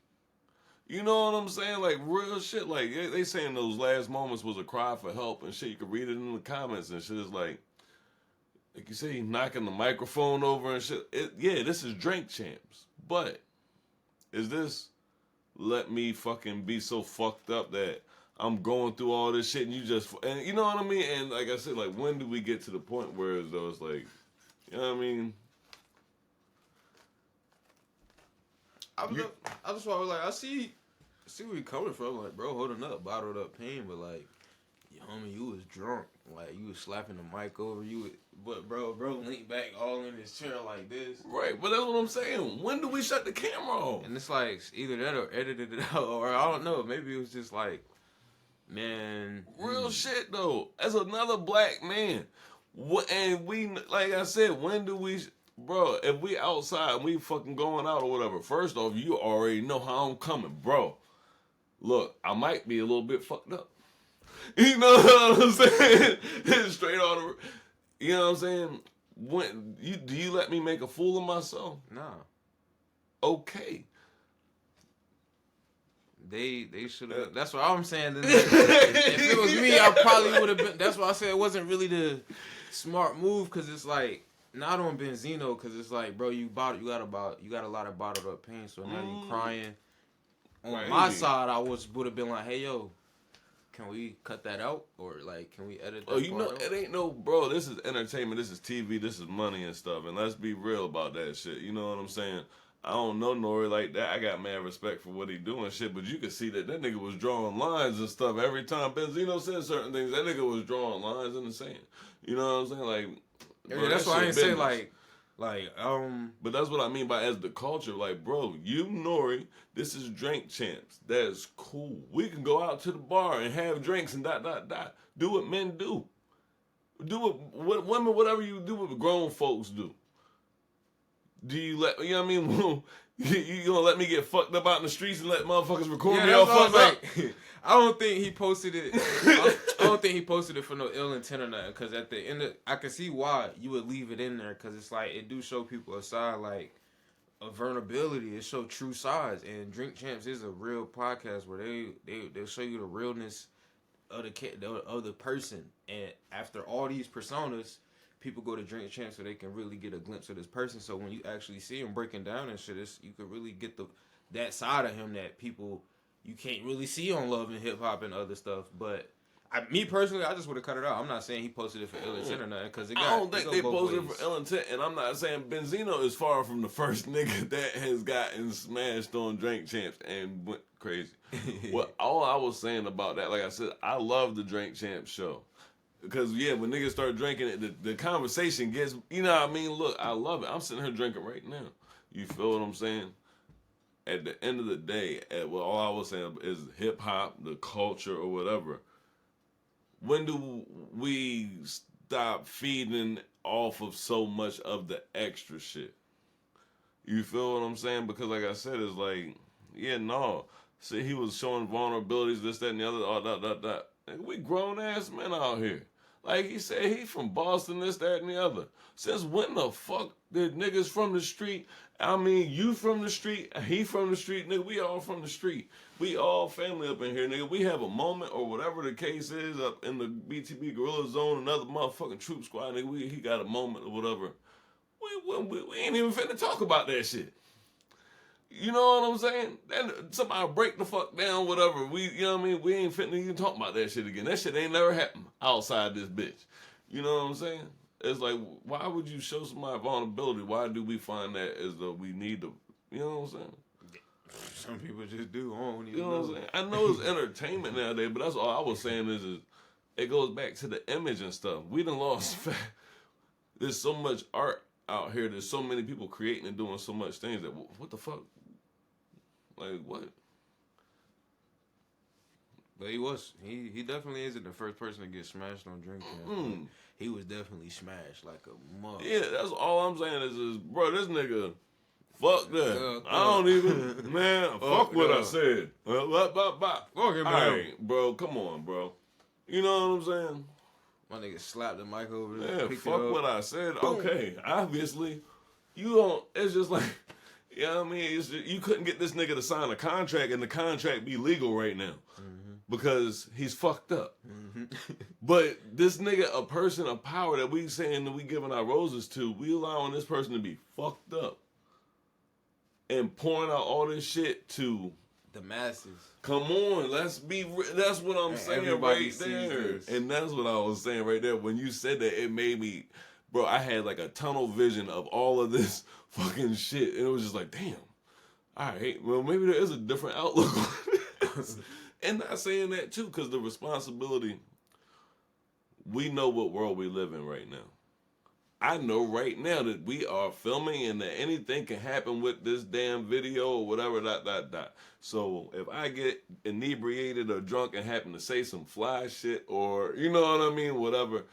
You know what I'm saying? Like, real shit. Like, they saying those last moments was a cry for help and shit. You can read it in the comments and shit. It's like you say, he knocking the microphone over and shit. Yeah, this is Drink Champs. But is this let me fucking be so fucked up that I'm going through all this shit and and you know what I mean? And like I said, like, when do we get to the point where it's like, you know what I mean? I just was like, I see where you're coming from. Like, bro, holding up, bottled up pain, but like, homie, you was drunk. Like, you was slapping the mic over. But bro leaned back all in his chair like this. Right, but that's what I'm saying. When do we shut the camera off? And it's like, either that or edited it out, or I don't know. Maybe it was just like, man. Real shit, though. As another black man. And we, like I said, when do we... Bro, if we outside and we fucking going out or whatever, first off, you already know how I'm coming, bro. Look, I might be a little bit fucked up. You know what I'm saying? Straight out of... You know what I'm saying? Do you let me make a fool of myself? Nah. Okay. They should have... That's what I'm saying. If it was me, I probably would have been... That's why I said it wasn't really the smart move, because it's like... Not on Benzino, because it's like, bro, you got a lot of bottled up pain, so now you crying. On my side, I would have been like, hey, yo, can we cut that out? Or, like, can we edit that out? It ain't no, bro, this is entertainment, this is TV, this is money and stuff, and let's be real about that shit. You know what I'm saying? I don't know Nori like that. I got mad respect for what he doing shit, but you can see that nigga was drawing lines and stuff. Every time Benzino said certain things, that nigga was drawing lines in the sand. You know what I'm saying? Like... Bro, that's why I ain't say like, But that's what I mean by as the culture. Like, bro, you Nori, this is Drink Champs. That's cool. We can go out to the bar and have drinks and ... Do what men do. Do what women, whatever you do, what grown folks do. Do you let, you know what I mean? You gonna let me get fucked up out in the streets and let motherfuckers record me all fucked up? I don't think he posted it. I don't think he posted it for no ill intent or nothing. Because at the end, I can see why you would leave it in there. Because it's like, it do show people a side, like, a vulnerability. It show true sides. And Drink Champs is a real podcast where they'll show you the realness of the person. And after all these personas, people go to Drink Champs so they can really get a glimpse of this person. So when you actually see him breaking down and shit, you can really get that side of him that people you can't really see on Love and Hip Hop and other stuff. But me personally, I just would have cut it out. I'm not saying he posted it for ill intent or nothing, because I don't think they posted it for ill intent, and I'm not saying Benzino is far from the first nigga that has gotten smashed on Drink Champs and went crazy. All I was saying about that, like I said, I love the Drink Champs show. Because, when niggas start drinking it, the conversation gets, you know what I mean? Look, I love it. I'm sitting here drinking right now. You feel what I'm saying? At the end of the day, all I was saying is hip-hop, the culture, or whatever. When do we stop feeding off of so much of the extra shit? You feel what I'm saying? Because, like I said, it's like, See, he was showing vulnerabilities, this, that, and the other, all that. We grown-ass men out here. Like he said, he from Boston, this, that, and the other. Since when the fuck did niggas from the street, you from the street, he from the street, nigga, we all from the street. We all family up in here, nigga. We have a moment or whatever the case is up in the BTB Gorilla Zone, another motherfucking troop squad, nigga, he got a moment or whatever. We ain't even finna talk about that shit. You know what I'm saying? Then somebody break the fuck down, whatever. We ain't finna even talk about that shit again. That shit ain't never happened outside this bitch. You know what I'm saying? It's like, why would you show somebody vulnerability? Why do we find that as though we need to, you know what I'm saying? Some people just do. I don't even know what I'm saying? I know it's entertainment nowadays, but that's all I was saying is it goes back to the image and stuff. We done lost There's so much art out here. There's so many people creating and doing so much things that, what the fuck? Like, what? But he definitely isn't the first person to get smashed on Drink Champs. He was definitely smashed like a mother. Yeah, that's all I'm saying is bro, this nigga, fuck that. I don't even, man, fuck what I said. Fuck him, man. All right, bro, come on, bro. You know what I'm saying? My nigga slapped the mic over there. Yeah, fuck what I said. Boom. Okay, obviously, you don't, it's just like, you know what I mean? You couldn't get this nigga to sign a contract and the contract be legal right now. Because he's fucked up. But this nigga, a person of power that we saying that we giving our roses to, we allowing this person to be fucked up. And pouring out all this shit to the masses. Come on, that's what I'm saying right there. And that's what I was saying right there. When you said that, it made me, bro, I had like a tunnel vision of all of this fucking shit. And it was just like, damn. All right, well, maybe there is a different outlook on this. And not saying that too, because the responsibility, we know what world we live in right now. I know right now that we are filming and that anything can happen with this damn video or whatever, So if I get inebriated or drunk and happen to say some fly shit or, you know what I mean, whatever,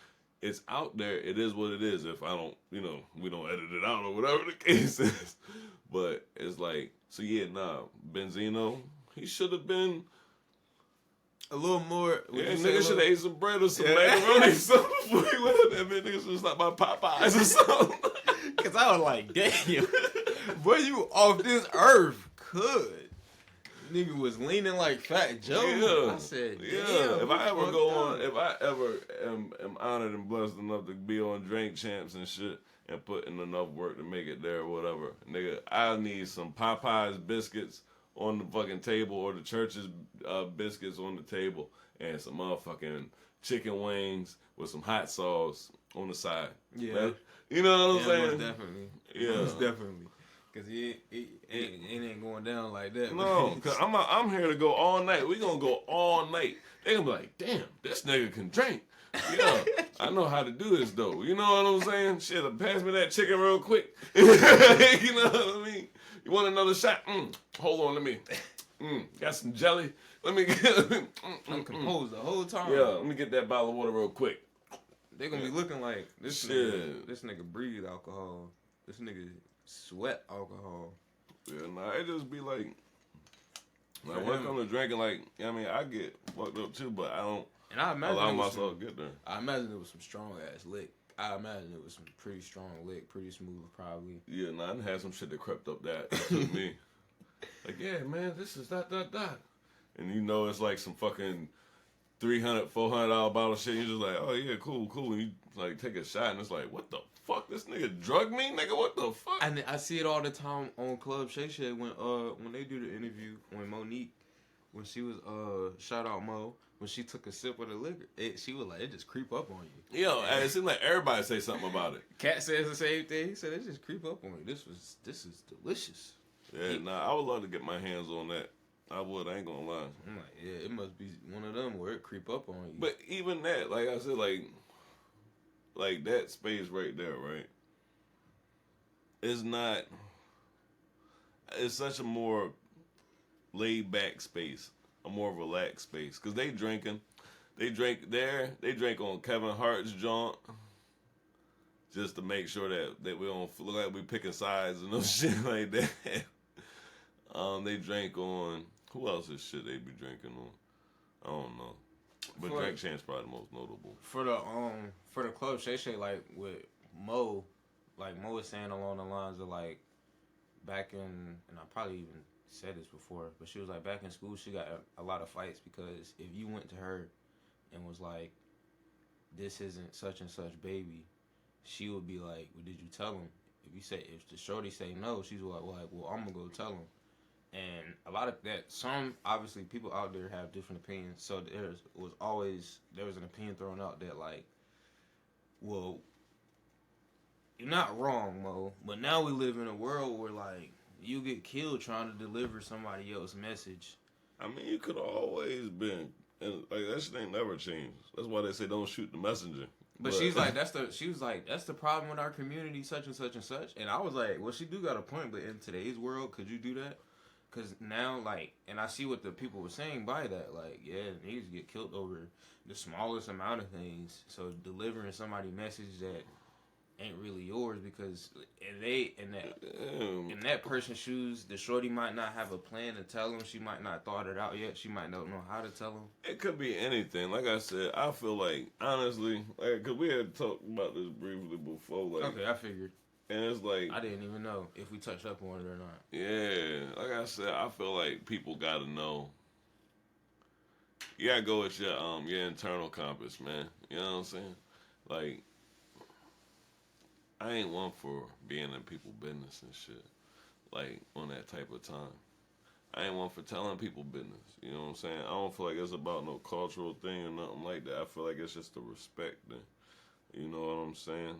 it's out there. It is what it is. If I don't, we don't edit it out or whatever the case is. But it's like, Benzino, he should have been a little more. Yeah, nigga should have ate some bread or some macaroni or something before he went. That man nigga should have stopped by Popeyes or something. Cause I was like, damn, boy, you off this earth? Could nigga was leaning like Fat Joe? Yeah. I said, damn. Yeah. If I ever am honored and blessed enough to be on Drink Champs and shit and put in enough work to make it there or whatever, nigga, I need some Popeyes biscuits on the fucking table or the church's biscuits on the table and some motherfucking chicken wings with some hot sauce on the side. Yeah. Man, you know what I'm saying? Most definitely. Yeah. Most definitely. Because it ain't going down like that. No, because I'm here to go all night. We going to go all night. They going to be like, damn, this nigga can drink. Yeah, I know how to do this, though. You know what I'm saying? Shit, pass me that chicken real quick. You know what I mean? You want another shot? Hold on, let me. Got some jelly. Let me get. I'm composed the whole time. Yeah, let me get that bottle of water real quick. They gonna be looking like this nigga. This nigga breathe alcohol. This nigga sweat alcohol. Yeah, it just be like when it comes to drinking, I get fucked up too, but I don't. And I imagine allow myself to get there. I imagine it was some strong ass lick. I imagine it was some pretty strong lick, pretty smooth, probably. Yeah, I done had some shit that crept up that to me. Like, yeah, man, this is that. And it's like some fucking $300, $400 bottle of shit. You're just like, oh yeah, cool. And you like take a shot and it's like, what the fuck? This nigga drug me? Nigga, what the fuck? And I see it all the time on Club Shay Shay when they do the interview when Monique when she was shout out Mo, when she took a sip of the liquor, she was like, it just creep up on you. Yo, it seemed like everybody say something about it. Cat says the same thing. He said it just creep up on me. This is delicious. Yeah, I would love to get my hands on that. I would. I ain't gonna lie. I'm like, yeah, it must be one of them where it creep up on you. But even that, like I said, like that space right there, right? It's not. It's such a more laid back space, a more relaxed space, because they drinking. They drink there. They drink on Kevin Hart's joint, just to make sure that we don't look like we picking sides and no shit like that. They drank on who else's shit they be drinking on? I don't know, but Drink Champ's probably the most notable. For the club Shay like with Mo, like Mo was saying along the lines of like back in, and I probably even said this before, but she was like back in school she got a lot of fights because if you went to her and was like, this isn't such and such baby, she would be like, well, did you tell him? If the shorty say no, she's like, well, I'm gonna go tell him. And a lot of that, some obviously people out there have different opinions. So there was an opinion thrown out that like, well, you're not wrong, Mo, but now we live in a world where like you get killed trying to deliver somebody else's message. I mean, you could have always been, and like that shit ain't never changed. That's why they say don't shoot the messenger. But she was like, that's the problem with our community, such and such and such. And I was like, well, she do got a point, but in today's world, could you do that? Because now, like, and I see what the people were saying by that. Like, yeah, niggas get killed over the smallest amount of things. So delivering somebody a message that ain't really yours because in that person's shoes, the shorty might not have a plan to tell them. She might not thought it out yet. She might not know how to tell them. It could be anything. Like I said, I feel like, honestly, like, because we had talked about this briefly before. Like, okay, I figured. And it's like, I didn't even know if we touched up on it or not. Yeah, like I said, I feel like people gotta know. You gotta go with your internal compass, man. You know what I'm saying? Like, I ain't one for being in people's business and shit. Like, on that type of time. I ain't one for telling people business. You know what I'm saying? I don't feel like it's about no cultural thing or nothing like that. I feel like it's just a respect thing. You know what I'm saying?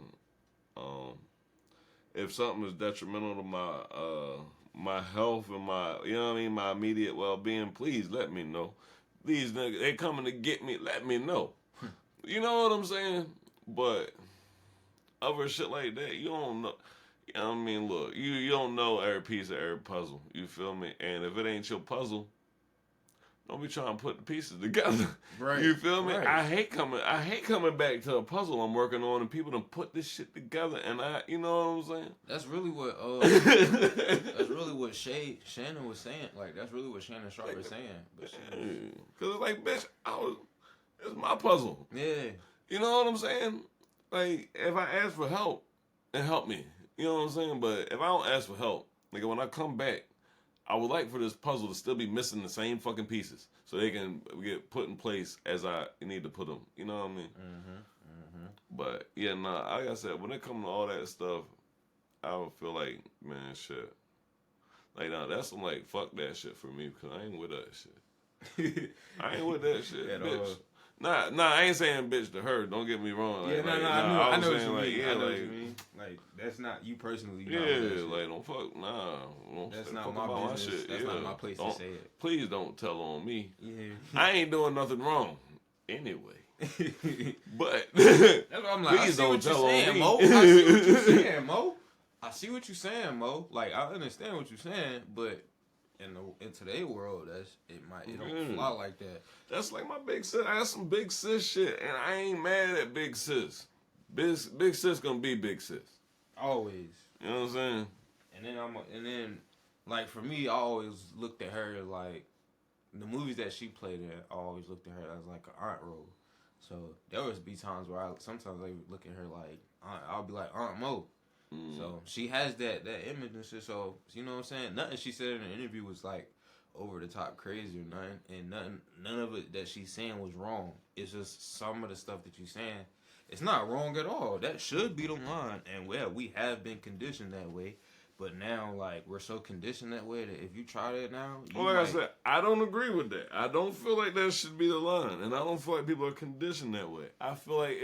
If something is detrimental to my health and my, you know what I mean, my immediate well-being, please let me know. These niggas, they coming to get me, let me know. You know what I'm saying? But other shit like that, you don't know. You know what I mean? Look, you don't know every piece of every puzzle. You feel me? And if it ain't your puzzle, don't be trying to put the pieces together. Right. You feel me? Right. I hate coming back to a puzzle I'm working on and people done put this shit together and you know what I'm saying? That's really what Shannon was saying. Like, that's really what Shannon Sharp was saying. But Cause it's like, bitch, it's my puzzle. Yeah. You know what I'm saying? Like, if I ask for help, then help me. You know what I'm saying? But if I don't ask for help, like when I come back, I would like for this puzzle to still be missing the same fucking pieces so they can get put in place as I need to put them. You know what I mean? Mm-hmm. But, yeah, like I said, when it comes to all that stuff, I would feel like, man, shit. Like, that's some, like, fuck that shit for me because I ain't with that shit. I ain't with that shit, bitch. Nah, I ain't saying bitch to her. Don't get me wrong. Like, I know what you mean. Yeah, I know what you mean. Like, that's not you personally. Like, don't fuck, that's not my business. Shit. That's not my place to say it. Please don't tell on me. Yeah. I ain't doing nothing wrong. Anyway. But, that's what I'm like, please don't tell on me. Mo. I see what you're saying, Mo. I see what you're saying, Mo. Like, I understand what you're saying, but in today's world, it don't fly like that. That's like my big sis. I got some big sis shit, and I ain't mad at big sis. Big sis gonna be big sis. Always. You know what I'm saying? And then like for me, I always looked at her as like the movies that she played in. I always looked at her as like an aunt role. So there was be times where sometimes I would look at her like I'll be like Aunt Mo. So she has that image and shit. So you know what I'm saying? Nothing she said in the interview was like over the top crazy or nothing, and none of it that she's saying was wrong. It's just some of the stuff that she's saying. It's not wrong at all. That should be the line, and we have been conditioned that way. But now, like, we're so conditioned that way that if you try that now, well, like I said, I don't agree with that. I don't feel like that should be the line, and I don't feel like people are conditioned that way. I feel like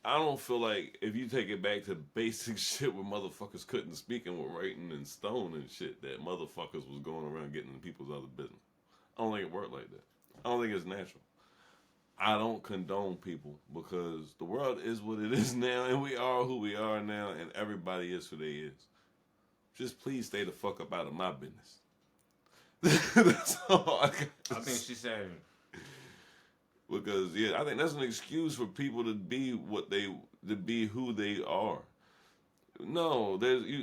I don't feel like if you take it back to basic shit where motherfuckers couldn't speak and were writing in stone and shit, that motherfuckers was going around getting in people's other business. I don't think it worked like that. I don't think it's natural. I don't condone people because the world is what it is now, and we are who we are now, and everybody is who they is. Just please stay the fuck up out of my business. That's all I got. I think she's saying. Because I think that's an excuse for people to be who they are. No,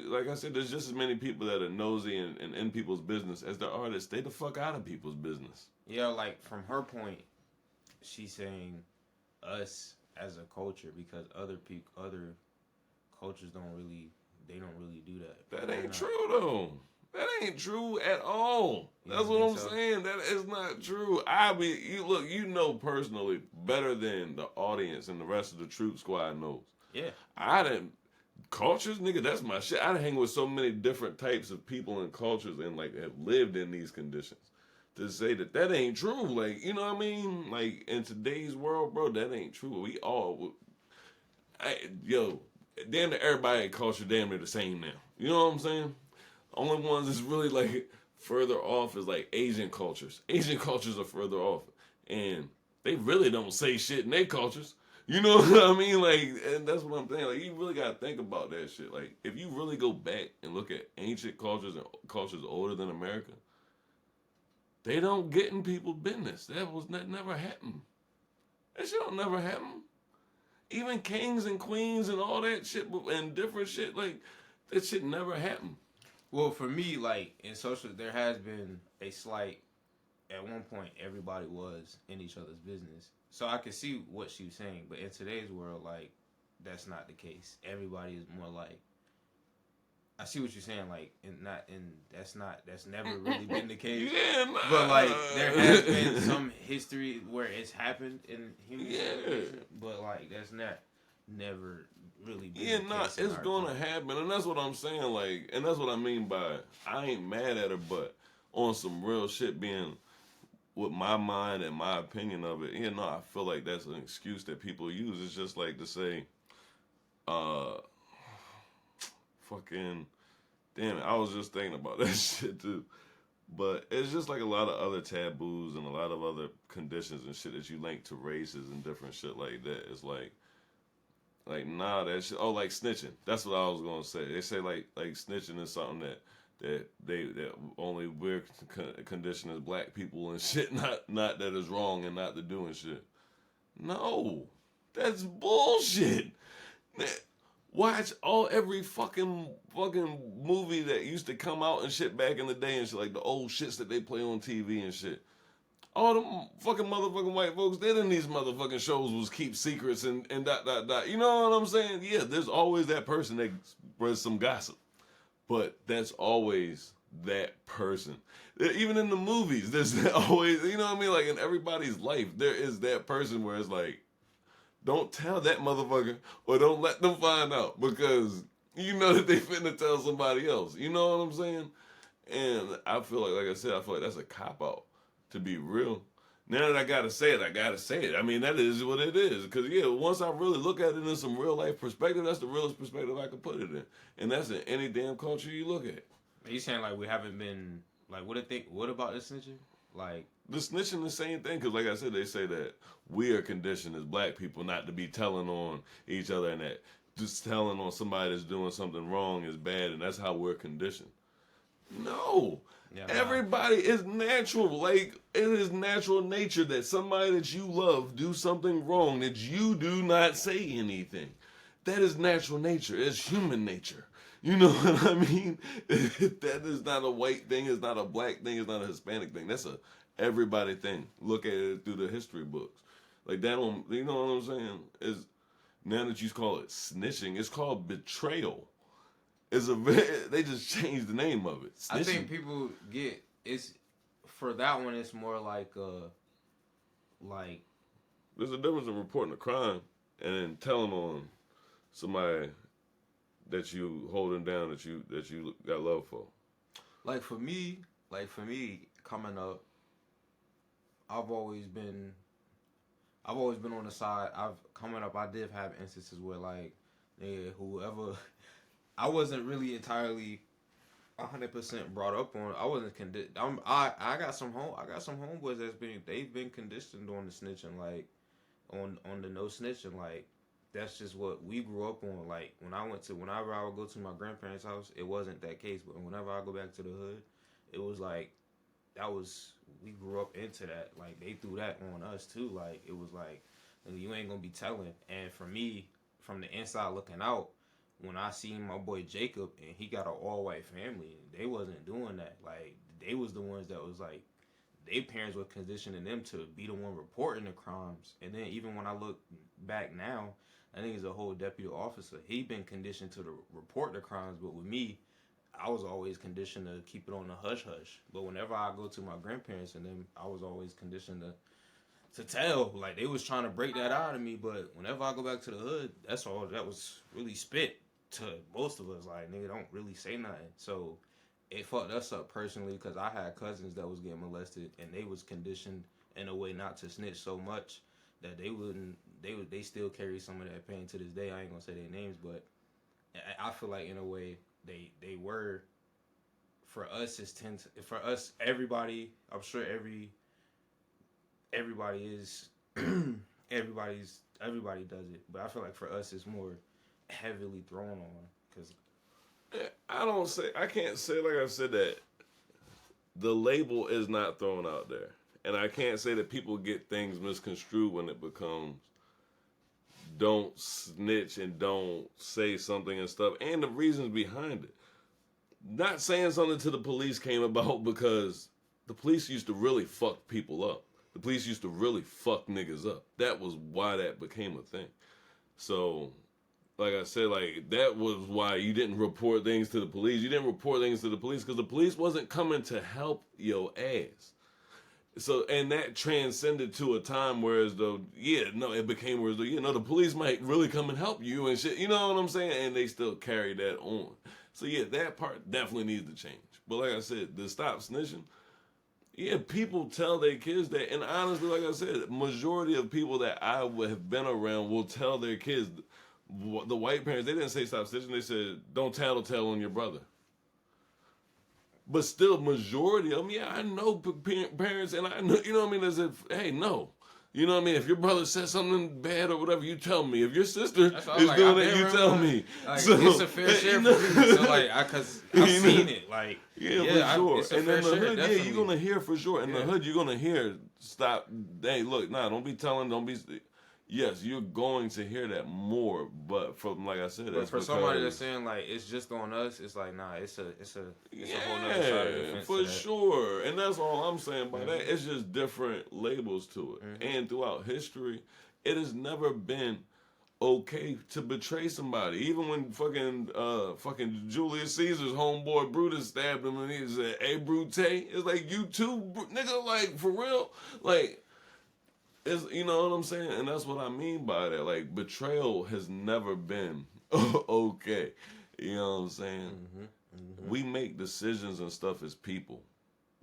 like I said, there's just as many people that are nosy and in people's business as there are that stay the fuck out of people's business. Yeah, like from her point, she's saying us as a culture because other cultures don't really do that. That ain't true though. That ain't true at all. That's what I'm saying. That is not true. You know personally better than the audience and the rest of the Troop Squad knows. Yeah. Cultures, nigga, that's my shit. I hang with so many different types of people and cultures and like have lived in these conditions. To say that ain't true, like, you know what I mean? Like, in today's world, bro, that ain't true. We all, damn near everybody in culture damn near the same now. You know what I'm saying? Only ones that's really, like, further off is, like, Asian cultures. Asian cultures are further off. And they really don't say shit in their cultures. You know what I mean? Like, and that's what I'm saying. Like, you really got to think about that shit. Like, if you really go back and look at ancient cultures and cultures older than America, they don't get in people's business. That never happened. That shit don't never happen. Even kings and queens and all that shit and different shit, like, that shit never happened. Well, for me, like, in social, there has been a slight, at one point, everybody was in each other's business. So I can see what she was saying, but in today's world, like, that's not the case. Everybody is more like, I see what you're saying, like, that's never really been the case. Yeah, nah. But, like, there has been some history where it's happened in human civilization, but, like, that's never really been the case. It's gonna happen, and that's what I'm saying, like, and that's what I mean by, I ain't mad at her, but on some real shit being with my mind and my opinion of it, I feel like that's an excuse that people use. It's just like to say, fucking, damn it, I was just thinking about that shit too. But it's just like a lot of other taboos and a lot of other conditions and shit that you link to races and different shit like that. It's like nah, that shit. Oh, like snitching. That's what I was gonna say. They say like snitching is something that only we're conditioned as black people and shit. Not that is wrong and not to doing shit. No, that's bullshit. Watch every fucking movie that used to come out and shit back in the day and shit, like the old shits that they play on TV and shit. All them fucking motherfucking white folks did in these motherfucking shows was keep secrets and ... You know what I'm saying? Yeah, there's always that person that spreads some gossip. But that's always that person. Even in the movies, there's always, you know what I mean? Like in everybody's life, there is that person where it's like, don't tell that motherfucker or don't let them find out because you know that they finna tell somebody else. You know what I'm saying? And I feel like I said, I feel like that's a cop-out, to be real. Now that I gotta say it. I mean, that is what it is. Because, once I really look at it in some real-life perspective, that's the realest perspective I can put it in. And that's in any damn culture you look at. Are you saying, like, we haven't been, like, what about the snitching? Like, the snitching the same thing, because like I said, they say that we are conditioned as black people not to be telling on each other and that just telling on somebody that's doing something wrong is bad, and that's how we're conditioned. No. Yeah, everybody is natural. Like, it is natural nature that somebody that you love do something wrong that you do not say anything. That is natural nature. It's human nature. You know what I mean? That is not a white thing. It's not a black thing. It's not a Hispanic thing. That's a everybody thing. Look at it through the history books. Like that one, you know what I'm saying? Is now that you call it snitching, it's called betrayal. They just changed the name of it. Snitching. I think people it's for that one. It's more like there's a difference in reporting a crime and then telling on somebody that you holding down that you got love for? Like for me, coming up, I've always been on the side. Coming up, I did have instances where like, yeah, whoever, I wasn't really entirely 100% brought up on. I wasn't conditioned. I got some homeboys they've been conditioned on the snitching, like on the no snitching, like that's just what we grew up on. Like whenever I would go to my grandparents' house, it wasn't that case, but whenever I go back to the hood, it was like we grew up into that. Like they threw that on us too. Like it was like you ain't gonna be telling. And for me, from the inside looking out, when I seen my boy Jacob and he got an all white family, they wasn't doing that. Like they was the ones that was like their parents were conditioning them to be the one reporting the crimes. And then even when I look back now, I think he's a whole deputy officer. He been conditioned to report the crimes, but with me, I was always conditioned to keep it on the hush hush. But whenever I go to my grandparents and them, I was always conditioned to tell. Like they was trying to break that out of me, but whenever I go back to the hood, that's all that was really spit to most of us. Like nigga, don't really say nothing. So it fucked us up personally because I had cousins that was getting molested and they was conditioned in a way not to snitch so much that they still carry some of that pain to this day. I ain't gonna say their names, but I feel like in a way they were. For us for us everybody, I'm sure everybody is everybody does it, but I feel like for us it's more heavily thrown on because I can't say like I said that the label is not thrown out there. And I can't say that people get things misconstrued when it becomes don't snitch and don't say something and stuff. And the reasons behind it. Not saying something to the police came about because the police used to really fuck people up. The police used to really fuck niggas up. That was why that became a thing. So, like I said, like that was why you didn't report things to the police. You didn't report things to the police because the police wasn't coming to help your ass. So, and that transcended to a time where as though, it became where as though, the police might really come and help you and shit. You know what I'm saying? And they still carry that on. So, that part definitely needs to change. But like I said, the stop snitching, people tell their kids that. And honestly, like I said, majority of people that I would have been around will tell their kids, the white parents, they didn't say stop snitching. They said, don't tattletale on your brother. But still, majority of them, I know parents, and I know, you know what I mean, as if, hey, no. You know what I mean? If your brother says something bad or whatever, you tell me. If your sister is doing it, you tell me. Like, so, it's a fair share for me. So, like, because I've seen it. Like, for sure. It's a and fair in the share, hood, definitely. you're going to hear for sure. In the hood, you're going to hear, stop, hey, look, don't be telling, don't be... Yes, you're going to hear that more, but from like I said, but for somebody that's saying like it's just on us, it's like nah, it's a whole nother side of the fence. For sure, and that's all I'm saying by that. It's just different labels to it, and throughout history, it has never been okay to betray somebody. Even when fucking Julius Caesar's homeboy Brutus stabbed him, and he said, "Hey, Brute," it's like you too, nigga, like for real, like. You know what I'm saying? And that's what I mean by that. Like, betrayal has never been okay. You know what I'm saying? We make decisions and stuff as people.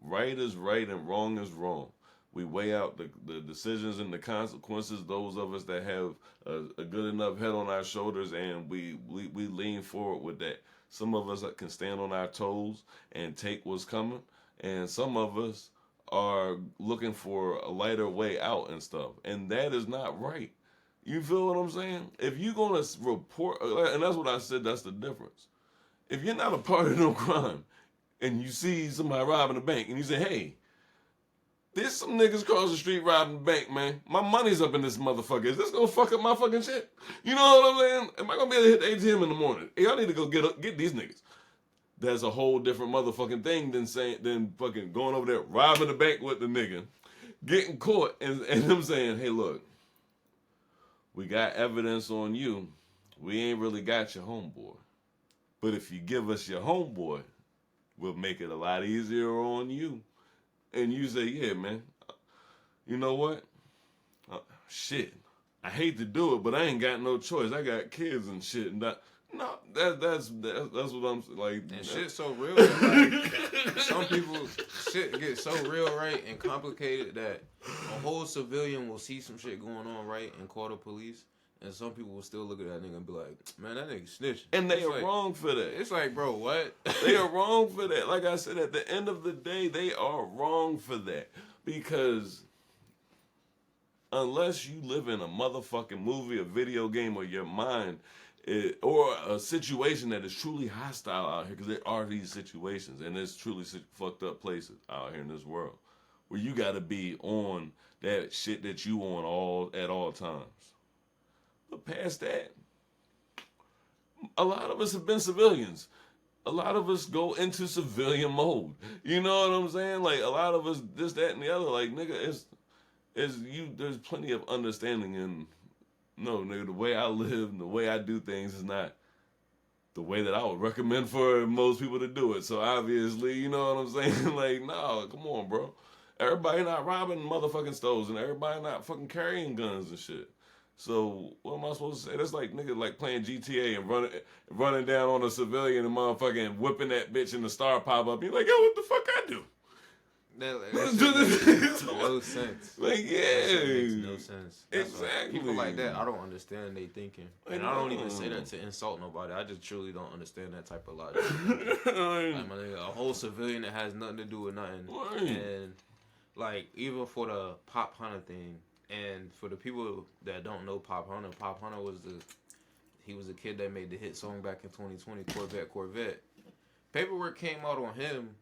Right is right and wrong is wrong. We weigh out the decisions and the consequences, those of us that have a good enough head on our shoulders, and we lean forward with that. Some of us can stand on our toes and take what's coming, and some of us are looking for a lighter way out and stuff. And that is not right. You feel what I'm saying? If you're going to report, and that's what I said, that's the difference. If you're not a part of no crime and you see somebody robbing a bank and you say, hey, there's some niggas across the street robbing the bank, man. My money's up in this motherfucker. Is this going to fuck up my fucking shit? You know what I'm saying? Am I going to be able to hit the ATM in the morning? Hey, I need to go get these niggas. That's a whole different motherfucking thing than fucking going over there robbing the bank with the nigga, getting caught, and them saying, hey, look, we got evidence on you. We ain't really got your homeboy. But if you give us your homeboy, we'll make it a lot easier on you. And you say, yeah, man, you know what? Shit, I hate to do it, but I ain't got no choice. I got kids and shit. And No, that's what I'm like. And shit so real. Like, some people shit get so real, right, and complicated that a whole civilian will see some shit going on, right, and call the police. And some people will still look at that nigga and be like, man, that nigga snitching. And they are wrong for that. It's like, bro, what? They are wrong for that. Like I said, at the end of the day, they are wrong for that. Because unless you live in a motherfucking movie, a video game, or your mind, or a situation that is truly hostile out here, because there are these situations, and there's truly fucked up places out here in this world, where you got to be on that shit that you on at all times. But past that, a lot of us have been civilians. A lot of us go into civilian mode. You know what I'm saying? Like, a lot of us, this, that, and the other. Like, nigga, there's plenty of understanding in, no, nigga, the way I live and the way I do things is not the way that I would recommend for most people to do it. So, obviously, you know what I'm saying? Like, no, come on, bro. Everybody not robbing motherfucking stores, and everybody not fucking carrying guns and shit. So what am I supposed to say? That's like nigga like playing GTA and running down on a civilian and motherfucking whipping that bitch and the star pop up. You're like, yo, what the fuck I do? That makes no sense. Like, yeah. That makes no sense. Exactly. People like that, I don't understand they thinking. And I don't even say that to insult nobody. I just truly don't understand that type of logic. Like, my nigga, a whole civilian that has nothing to do with nothing. And like, even for the Pop Hunter thing, and for the people that don't know Pop Hunter was a kid that made the hit song back in 2020, Corvette. Paperwork came out on him,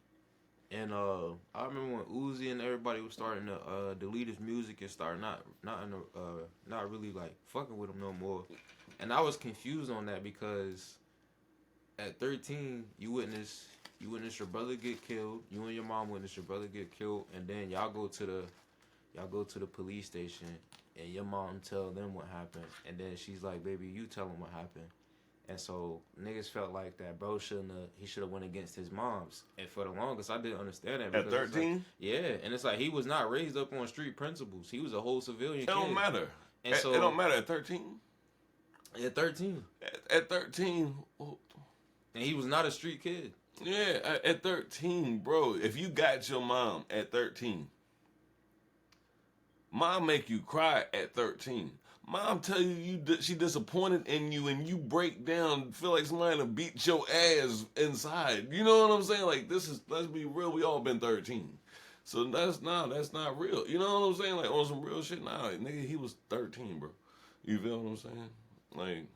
and I remember when Uzi and everybody was starting to delete his music and start not really like fucking with him no more. And I was confused on that because at 13 you witness your brother get killed, you and your mom witness your brother get killed, and then y'all go to the police station, and your mom tell them what happened, and then she's like, baby, you tell them what happened. And so niggas felt like that bro should have went against his mom's. And for the longest, I didn't understand that. At 13? Like, yeah, and it's like he was not raised up on street principles. He was a whole civilian kid. It don't matter. And so, it don't matter at 13. At 13. At 13. And he was not a street kid. Yeah, at 13, bro. If you got your mom at 13, mom make you cry at 13. Mom tell you she disappointed in you, and you break down, feel like somebody to beat your ass inside. You know what I'm saying? Like, let's be real, we all been 13. So that's not real. You know what I'm saying? Like, on some real shit, like, nigga, he was 13, bro. You feel what I'm saying? Like,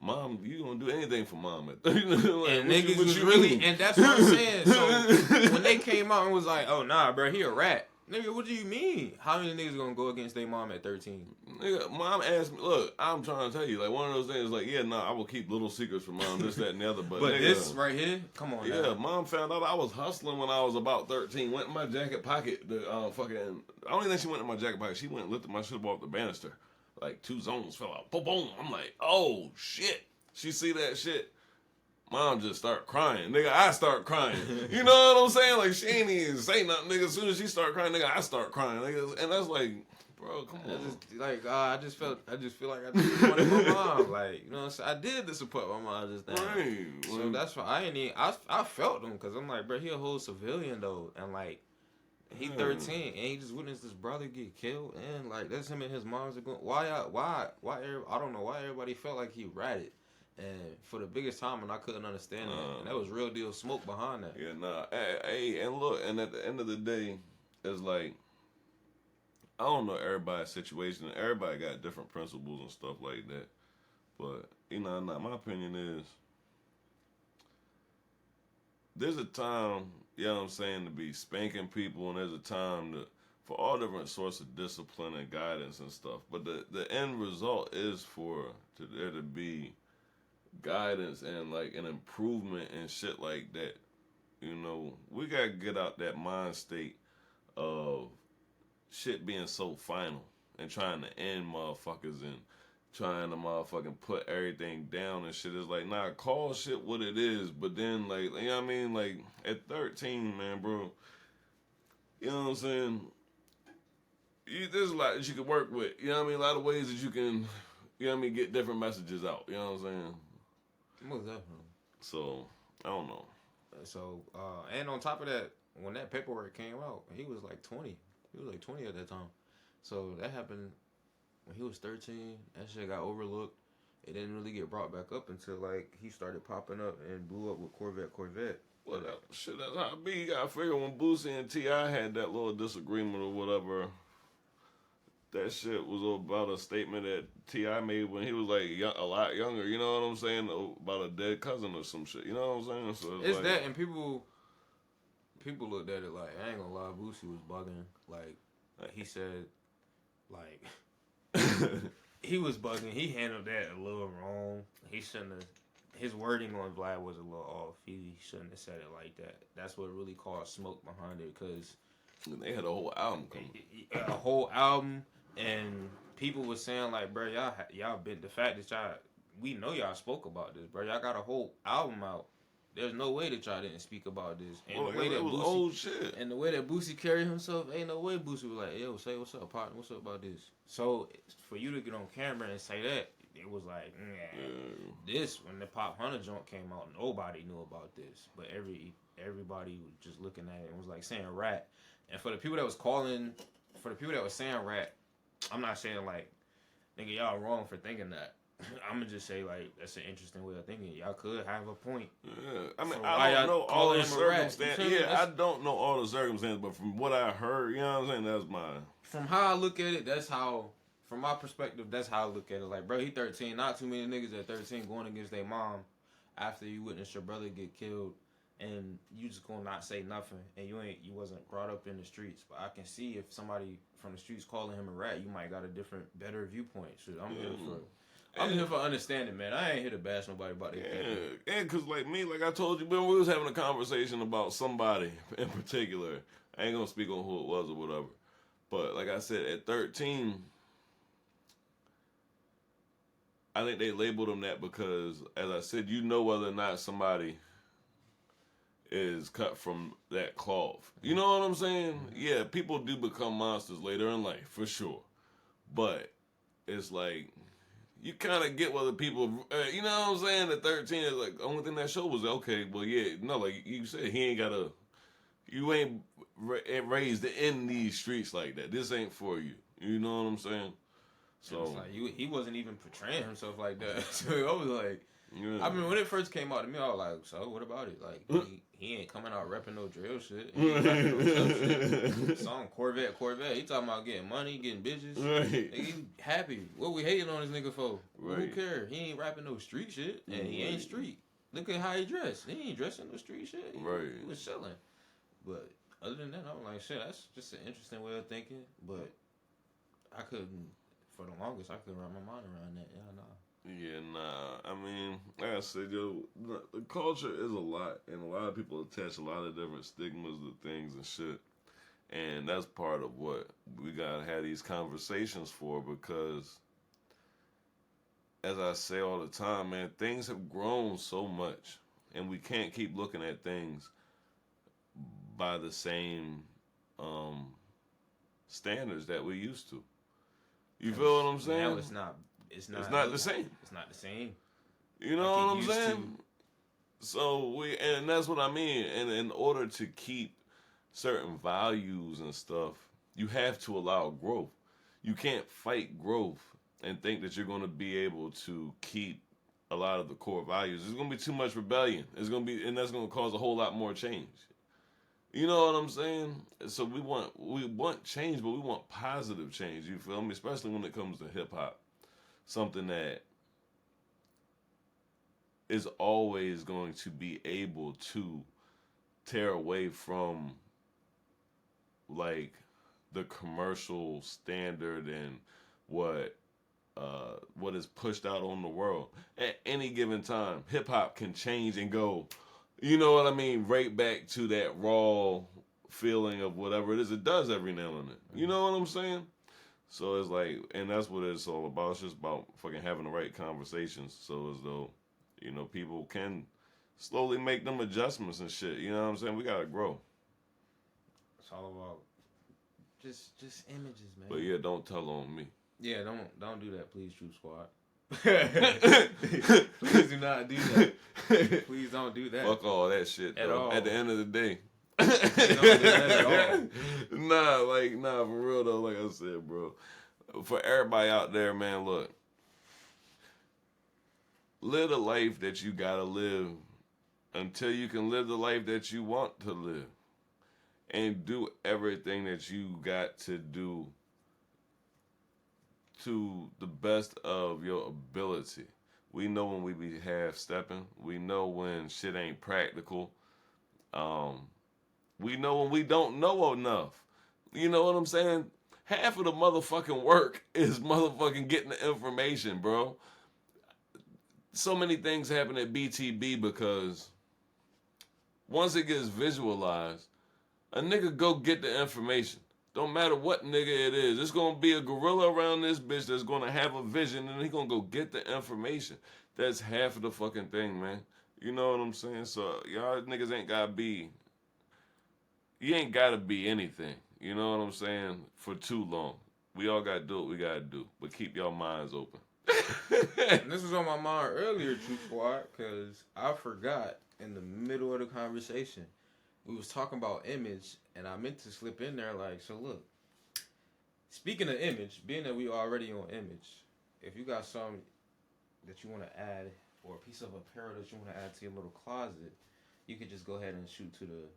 mom, you gonna do anything for mom at 13. Like, and niggas was really, and that's what I'm saying. So when they came out and was like, oh nah, bro, he a rat. Nigga, what do you mean? How many niggas gonna go against their mom at 13? Nigga, mom asked me, look, I'm trying to tell you, like, one of those things, like, yeah, nah, I will keep little secrets from mom, this, that, and the other, but nigga, this right here, come on, yeah, now. Mom found out I was hustling when I was about 13, went in my jacket pocket, I don't even think she went in my jacket pocket, she went and lifted my shit off the banister, like, 2 zones fell out, boom, boom, I'm like, oh, shit, she see that shit, Mom just start crying. Nigga, I start crying. You know what I'm saying? Like, she ain't even say nothing, nigga. As soon as she start crying, nigga, I start crying. Nigga. And that's like, bro, come on. I just feel like I just wanted my mom. Like, you know what I'm saying? I did to support my mom just now. Right. So that's why I felt him, because I'm like, bro, he a whole civilian, though. And, like, he 13, and he just witnessed his brother get killed. And, like, that's him and his mom's are going. Why, I don't know why everybody felt like he ratted. And for the biggest time, and I couldn't understand that. And that was real deal smoke behind that. Yeah, nah. Hey, and look, and at the end of the day, it's like, I don't know everybody's situation. Everybody got different principles and stuff like that. But, you know, my opinion is, there's a time, you know what I'm saying, to be spanking people, and there's a time for all different sorts of discipline and guidance and stuff. But the end result is there to be guidance and like an improvement and shit like that. You know, we gotta get out that mind state of shit being so final and trying to end motherfuckers and trying to motherfucking put everything down and shit. Is like, nah, call shit what it is, but then, like, you know what I mean? Like, at 13, man, bro, you know what I'm saying? There's a lot that you can work with, you know what I mean? A lot of ways that you can, you know what I mean, get different messages out, you know what I'm saying? Most definitely. So I don't know. So, and on top of that, when that paperwork came out, he was like 20. He was like 20 at that time. So that happened when he was 13. That shit got overlooked. It didn't really get brought back up until like he started popping up and blew up with Corvette. Well, shit, that's how it be. You gotta figure when Boosie and T.I. had that little disagreement or whatever, that shit was about a statement that T.I. made when he was like a lot younger. You know what I'm saying? About a dead cousin or some shit. You know what I'm saying? So it's like, that, and people looked at it like, I ain't gonna lie, Boosie was bugging. Like he said, like he was bugging. He handled that a little wrong. He shouldn't have. His wording on Vlad was a little off. He shouldn't have said it like that. That's what really caused smoke behind it, because they had a whole album coming. A whole album, and people were saying like, bro, y'all been, the fact that we know y'all spoke about this, bro. Y'all got a whole album out. There's no way that y'all didn't speak about this. And the way that was Boosie, old shit. And the way that Boosie carried himself, ain't no way Boosie was like, yo, say what's up, partner, what's up about this? So for you to get on camera and say that, it was like, This, when the Pop Hunter joint came out, nobody knew about this, but everybody was just looking at it and was like saying rat. And for the people that was saying rat, I'm not saying like, nigga, y'all wrong for thinking that. I'm gonna just say like, that's an interesting way of thinking. Y'all could have a point. Yeah, I mean, I don't know all the circumstances. Yeah, I don't know all the circumstances, but from what I heard, you know what I'm saying, that's mine. From how I look at it, that's how. From my perspective, that's how I look at it. Like, bro, he 13. Not too many niggas at 13 going against their mom after you witnessed your brother get killed, and you just gonna not say nothing, and you wasn't brought up in the streets. But I can see if somebody from the streets calling him a rat, you might got a different, better viewpoint. Shit, I'm here for understanding, man. I ain't here to bash nobody about it. Yeah, because like me, like I told you, when we was having a conversation about somebody in particular, I ain't gonna speak on who it was or whatever. But like I said, at 13, I think they labeled him that because, as I said, you know whether or not somebody is cut from that cloth. You know what I'm saying? Yeah, people do become monsters later in life, for sure. But it's like, you kind of get whether people, you know what I'm saying? At 13, it's like, the only thing that showed was, okay, well, yeah, no, like you said, you ain't raised in these streets like that. This ain't for you. You know what I'm saying? So like he wasn't even portraying himself like that. So I was like, I mean, when it first came out to me, I was like, so what about it? Like, he ain't coming out repping no drill shit. He ain't rapping no tough shit. Song Corvette. He talking about getting money, getting bitches. Right. He happy. What we hating on this nigga for? Right. Who care? He ain't rapping no street shit, and he ain't street. Look at how he dressed. He ain't dressing no street shit. He was chilling. But other than that, I'm like, shit, that's just an interesting way of thinking. But I couldn't. For the longest, I couldn't wrap my mind around that. Yeah, nah. I mean, like I said, yo, the culture is a lot, and a lot of people attach a lot of different stigmas to things and shit. And that's part of what we gotta have these conversations for, because, as I say all the time, man, things have grown so much, and we can't keep looking at things by the same standards that we used to. You feel what I'm saying? Now it's not the same. It's not the same. You know what I'm saying? So and that's what I mean. And in order to keep certain values and stuff, you have to allow growth. You can't fight growth and think that you're going to be able to keep a lot of the core values. There's going to be too much rebellion. And that's going to cause a whole lot more change. You know what I'm saying? So we want change, but we want positive change. You feel me? Especially when it comes to hip hop, something that is always going to be able to tear away from like the commercial standard and what is pushed out on the world. At any given time, hip hop can change and go. You know what I mean? Right back to that raw feeling of whatever it is. It does every now and then. You know what I'm saying? So it's like, and that's what it's all about. It's just about fucking having the right conversations. So as though, you know, people can slowly make them adjustments and shit. You know what I'm saying? We gotta grow. It's all about just images, man. But yeah, don't tell on me. Yeah, don't do that, please, Troop Squad. Please do not do that. Please don't do that. Fuck all that shit, At though. all. At the end of the day. Please don't do that at all. Nah, for real though, like I said, bro. For everybody out there, man, look. Live the life that you gotta live until you can live the life that you want to live. And do everything that you got to do to the best of your ability. We know when we be half-stepping. We know when shit ain't practical. We know when we don't know enough. You know what I'm saying? Half of the motherfucking work is motherfucking getting the information, bro. So many things happen at BTB because once it gets visualized, a nigga go get the information. Don't matter what nigga it is. It's going to be a gorilla around this bitch that's going to have a vision and he going to go get the information. That's half of the fucking thing, man. You know what I'm saying? So y'all niggas ain't got to be... You ain't got to be anything. You know what I'm saying? For too long. We all got to do what we got to do. But keep y'all minds open. And this was on my mind earlier, True Squad, because I forgot in the middle of the conversation. We was talking about image, and I meant to slip in there like, so look, speaking of image, being that we already on image, if you got something that you want to add or a piece of apparel that you want to add to your little closet, you could just go ahead and shoot to the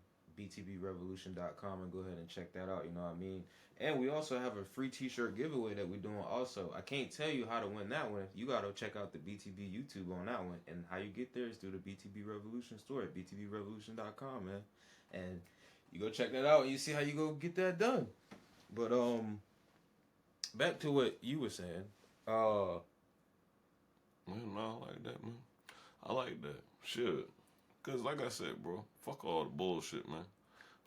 btbrevolution.com and go ahead and check that out, you know what I mean? And we also have a free t-shirt giveaway that we're doing also. I can't tell you how to win that one. You got to check out the BTB YouTube on that one. And how you get there is through the BTB Revolution store at btbrevolution.com, man. And you go check that out and you see how you go get that done. But back to what you were saying. Man, no, I like that, man. I like that. Shit. Cause like I said, bro, fuck all the bullshit, man.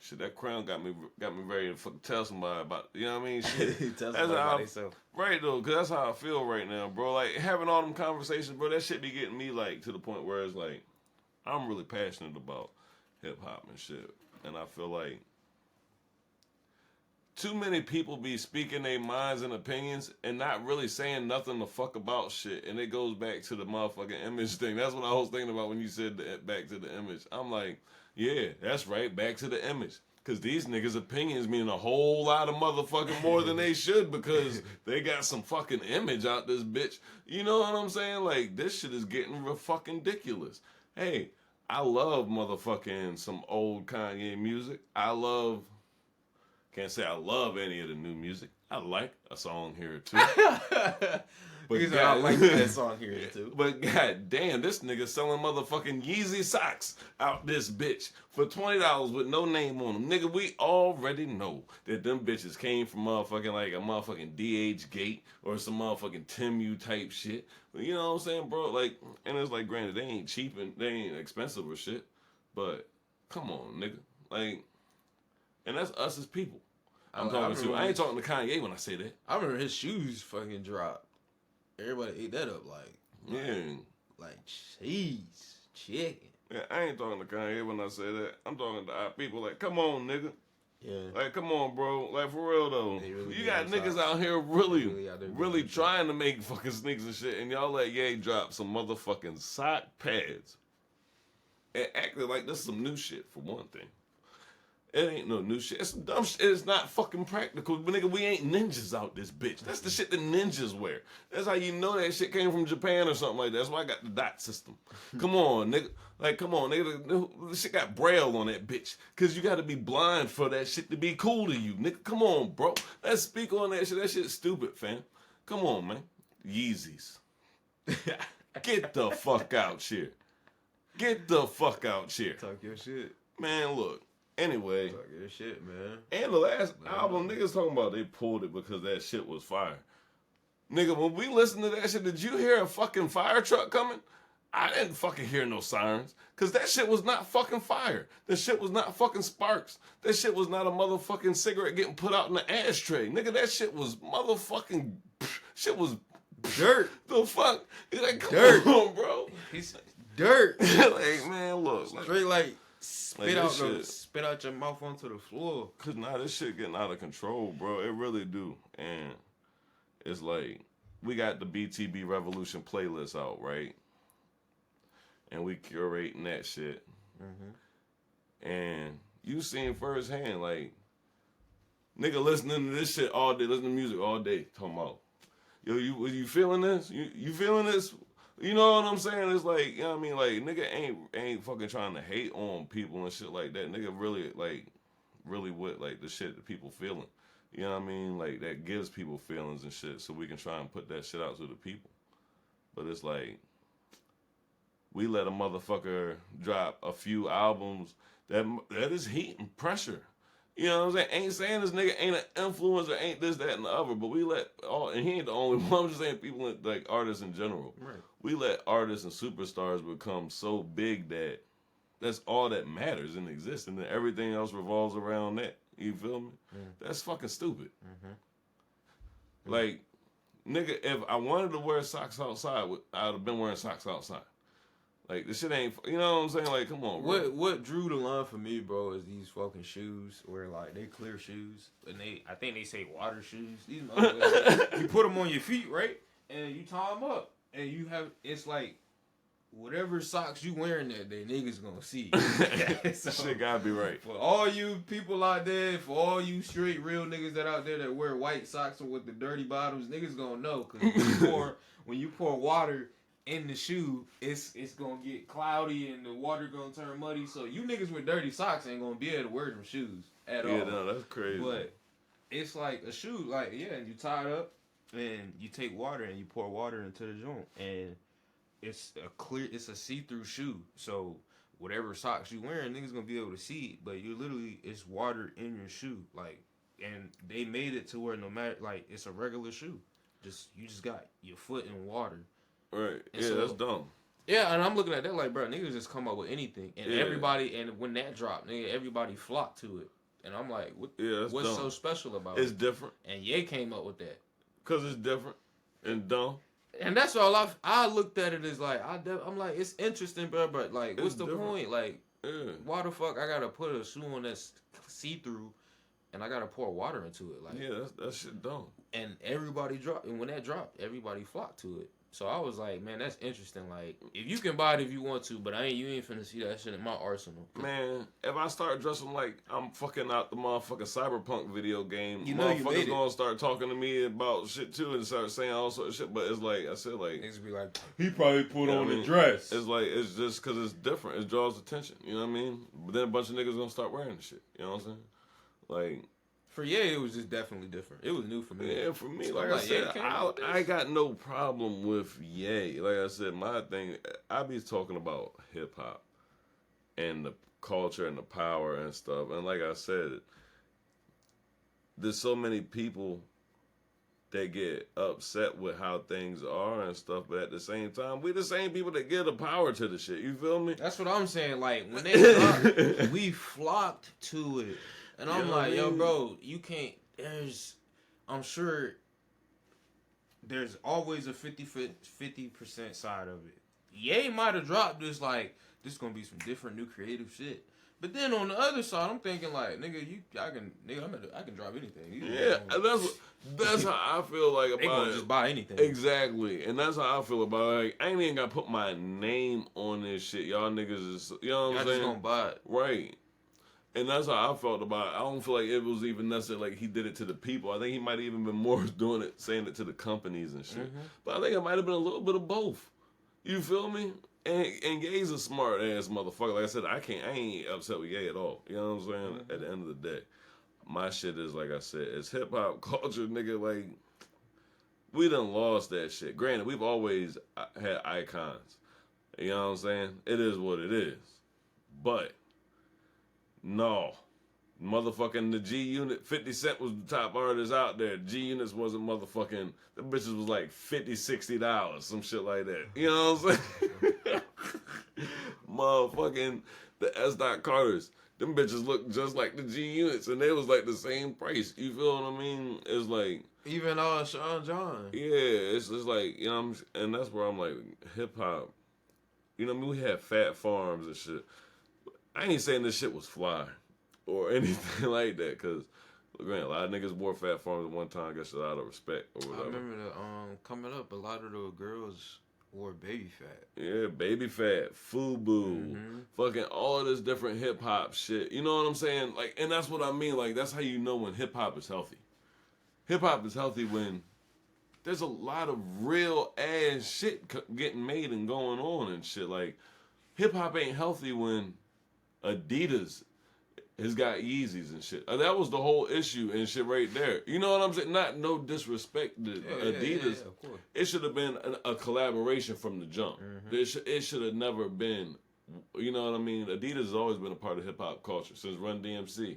Shit, that crown got me ready to fucking tell somebody about, you know what I mean? Shit. Tell somebody about themselves. Right, though, because that's how I feel right now, bro. Like, having all them conversations, bro, that shit be getting me, like, to the point where it's like, I'm really passionate about hip-hop and shit. And I feel like too many people be speaking their minds and opinions and not really saying nothing the fuck about shit. And it goes back to the motherfucking image thing. That's what I was thinking about when you said back to the image. I'm like, yeah, that's right, back to the image. Because these niggas' opinions mean a whole lot of motherfucking more than they should because they got some fucking image out this bitch. You know what I'm saying? Like, this shit is getting fucking ridiculous. Hey, I love motherfucking some old Kanye music. Can't say I love any of the new music. I like a song here or two. But I like that song here too. But god damn, this nigga selling motherfucking Yeezy socks out this bitch for $20 with no name on them. Nigga, we already know that them bitches came from motherfucking like a motherfucking DH Gate or some motherfucking Timu type shit. But you know what I'm saying, bro? Like, and it's like, granted, they ain't cheap and they ain't expensive or shit. But come on, nigga. Like, and that's us as people. I ain't talking to Kanye when I say that. I remember his shoes fucking dropped. Everybody ate that up like cheese, chicken. Yeah, I ain't talking to Kanye when I say that. I'm talking to our people like, come on, nigga. Yeah. Like, come on, bro. Like, for real, though. Really you got niggas out here really trying to make fucking sneakers and shit, and y'all let Ye drop some motherfucking sock pads. And acting like this is some new shit, for one thing. It ain't no new shit. It's some dumb shit. It's not fucking practical. But nigga, we ain't ninjas out this bitch. That's the shit that ninjas wear. That's how you know that shit came from Japan or something like that. That's why I got the dot system. Come on, nigga. Like, come on, nigga. This shit got braille on that bitch. Cause you gotta be blind for that shit to be cool to you. Nigga, come on, bro. Let's speak on that shit. That shit's stupid, fam. Come on, man. Yeezys. Get the fuck out here. Get the fuck out here. Talk your shit. Man, look. Anyway. Talk your shit, man. And the last album, niggas talking about they pulled it because that shit was fire. Nigga, when we listened to that shit, did you hear a fucking fire truck coming? I didn't fucking hear no sirens. Because that shit was not fucking fire. That shit was not fucking sparks. That shit was not a motherfucking cigarette getting put out in the ashtray. Nigga, that shit was motherfucking... Shit was... Dirt. The fuck? He's like, come dirt. on, bro. He's dirt. Like, man, look. Straight like... Spit out your mouth onto the floor. Cause this shit getting out of control, bro. It really do. And it's like, we got the BTB Revolution playlist out, right? And we curating that shit. Mm-hmm. And you seen firsthand, like, nigga listening to this shit all day, listening to music all day, talking about, yo, you feeling this? You feeling this? You know what I'm saying? It's like, you know what I mean? Like, nigga ain't fucking trying to hate on people and shit like that. Nigga really with, like, the shit that people feeling. You know what I mean? Like, that gives people feelings and shit, so we can try and put that shit out to the people. But it's like, we let a motherfucker drop a few albums that is heat and pressure. You know what I'm saying? Ain't saying this nigga ain't an influencer, ain't this, that, and the other, but we let all, and he ain't the only one. I'm just saying people, like artists in general. Right. We let artists and superstars become so big that that's all that matters in existence, and then everything else revolves around that. You feel me? That's fucking stupid. Mm-hmm. Like, nigga, if I wanted to wear socks outside, I'd have been wearing socks outside. Like, this shit ain't, you know what I'm saying? Like, come on, bro. What drew the line for me, bro, is these fucking shoes where, like, they clear shoes. And I think they say water shoes. These motherfuckers, you put them on your feet, right? And you tie them up. And you have, it's like, whatever socks you wearing that day, niggas gonna see. So, shit gotta be right. For all you people out there, for all you straight real niggas that out there that wear white socks with the dirty bottoms, niggas gonna know. Because when you pour water in the shoe, it's gonna get cloudy and the water gonna turn muddy. So you niggas with dirty socks ain't gonna be able to wear them shoes at all. Yeah, no, that's crazy. But it's like a shoe, like, yeah, and you tie it up and you take water and you pour water into the joint, and it's a see-through shoe. So whatever socks you wearing, niggas gonna be able to see it, but it's water in your shoe, like, and they made it to where no matter, like, it's a regular shoe, you just got your foot in water. Right. And yeah, so, that's dumb. Yeah, and I'm looking at that like, bro, niggas just come up with anything. And everybody, and when that dropped, nigga, everybody flocked to it. And I'm like, what's dumb. So special about it? It's different. And Ye came up with that. Because it's different and dumb. And that's all I looked at it as like, I'm like, it's interesting, bro, but like, what's the point? Like, why the fuck I gotta put a shoe on that's see-through and I gotta pour water into it? Like, yeah, that shit dumb. And everybody dropped, and when that dropped, everybody flocked to it. So I was like, man, that's interesting. Like, if you can buy it if you want to, but you ain't finna see that shit in my arsenal. Man, if I start dressing like I'm fucking out the motherfucking Cyberpunk video game, motherfuckers gonna start talking to me about shit too and start saying all sorts of shit. But it's like, I said, like, niggas be like, he probably put on a dress. It's like, it's just because it's different. It draws attention. You know what I mean? But then a bunch of niggas gonna start wearing the shit. You know what I'm saying? Like, for Ye, it was just definitely different. It was new for me. Yeah, for me, like I said, I got no problem with Ye. Like I said, my thing, I be talking about hip hop and the culture and the power and stuff. And like I said, there's so many people that get upset with how things are and stuff, but at the same time, we the same people that give the power to the shit. You feel me? That's what I'm saying. Like, when they dropped, we flocked to it. And I'm like, yo, bro, you can't, I'm sure there's always a 50% side of it. Ye might have dropped this, like, this is going to be some different new creative shit. But then on the other side, I'm thinking like, nigga, I can drop anything. That's how I feel like about it. They gonna just buy anything. Exactly. And that's how I feel about it. Like, I ain't even got to put my name on this shit. Y'all niggas is, you know what I'm saying? Y'all just gonna buy it. Right. And that's how I felt about it. I don't feel like it was even necessarily like he did it to the people. I think he might have even been more doing it, saying it to the companies and shit. Mm-hmm. But I think it might have been a little bit of both. You feel me? And Ye's a smart ass motherfucker. Like I said, I ain't upset with Ye at all. You know what I'm saying? Mm-hmm. At the end of the day, my shit is, like I said, it's hip hop culture, nigga. Like, we done lost that shit. Granted, we've always had icons. You know what I'm saying? It is what it is. But no, motherfucking the G Unit, 50 Cent was the top artist out there. G Units wasn't motherfucking, the bitches was like $50, $60, some shit like that. You know what I'm saying? Motherfucking the S. Carters, them bitches look just like the G Units, and they was like the same price. You feel what I mean? It's like, even Sean John. Yeah, it's just like, you know, and that's where I'm like, hip hop. You know what I mean? We had Fat Farms and shit. I ain't saying this shit was fly or anything like that, because Granted, a lot of niggas wore fat forms at one time. I guess out of respect or whatever. I remember coming up, a lot of the girls wore baby fat. Yeah, baby fat, FUBU, fucking all of this different hip hop shit. You know what I'm saying? Like, and that's what I mean. Like, that's how you know when hip hop is healthy. Hip hop is healthy when there's a lot of real ass shit getting made and going on and shit. Like, hip hop ain't healthy when Adidas has got Yeezys and shit. That was the whole issue and shit right there. You know what I'm saying? Not no disrespect to Adidas. Of course. It should have been a collaboration from the jump. It should have never been, you know what I mean? Adidas has always been a part of hip hop culture since Run DMC.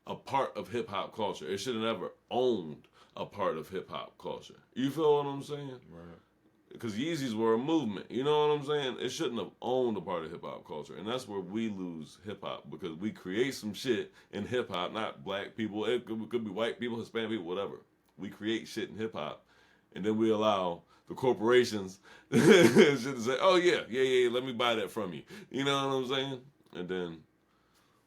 A part of hip hop culture. It should have never owned a part of hip hop culture. You feel what I'm saying? Right. Because Yeezys were a movement. You know what I'm saying? It shouldn't have owned a part of hip hop culture. And that's where we lose hip hop. Because we create some shit in hip hop, not black people. It could be white people, Hispanic people, whatever. We create shit in hip hop. And then we allow the corporations to say, oh yeah, let me buy that from you. You know what I'm saying? And then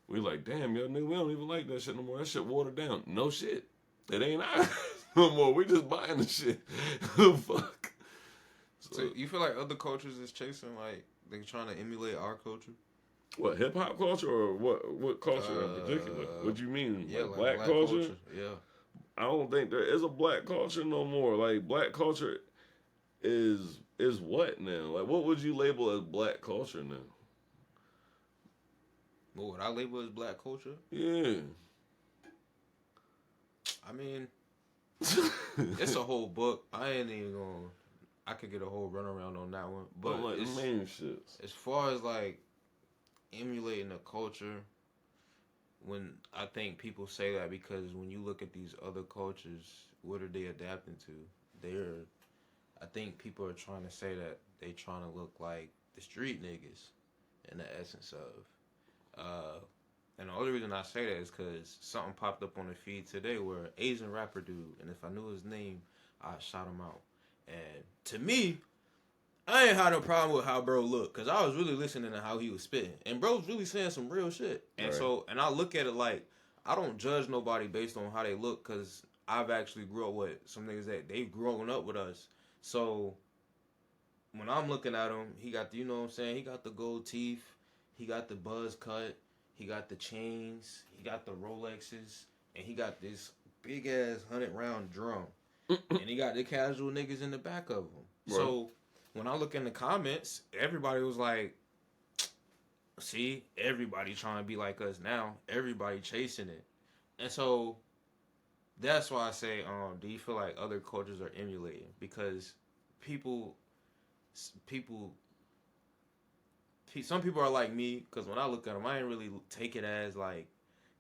we like, damn, yo, nigga, we don't even like that shit no more. That shit watered down. No shit. It ain't ours no more. We just buying the shit. Fuck. So you feel like other cultures is chasing, like, they trying to emulate our culture? What, hip hop culture or what culture in particular? What you mean? Yeah, like black culture? Yeah. I don't think there is a black culture no more. Like, black culture is what now? Like, what would you label as black culture now? What would I label as black culture? Yeah. I mean, it's a whole book. I ain't even gonna. I could get a whole runaround on that one, but like the main shits. As far as like emulating a culture, when I think people say that because when you look at these other cultures, what are they adapting to? I think people are trying to say that they trying to look like the street niggas, in the essence of. And the only reason I say that is because something popped up on the feed today where an Asian rapper dude, and if I knew his name, I'd shout him out. And to me, I ain't had no problem with how bro looked, because I was really listening to how he was spitting. And bro's really saying some real shit. And and I look at it like, I don't judge nobody based on how they look, because I've actually grew up with some niggas that they've grown up with us. So when I'm looking at him, he got the, you know what I'm saying, he got the gold teeth, he got the buzz cut, he got the chains, he got the Rolexes, and he got this big ass 100-round drum. And he got the casual niggas in the back of him. Right. So when I look in the comments, everybody was like, see, everybody trying to be like us now. Everybody chasing it. And so that's why I say, do you feel like other cultures are emulating? Because some people are like me, because when I look at him, I ain't really take it as like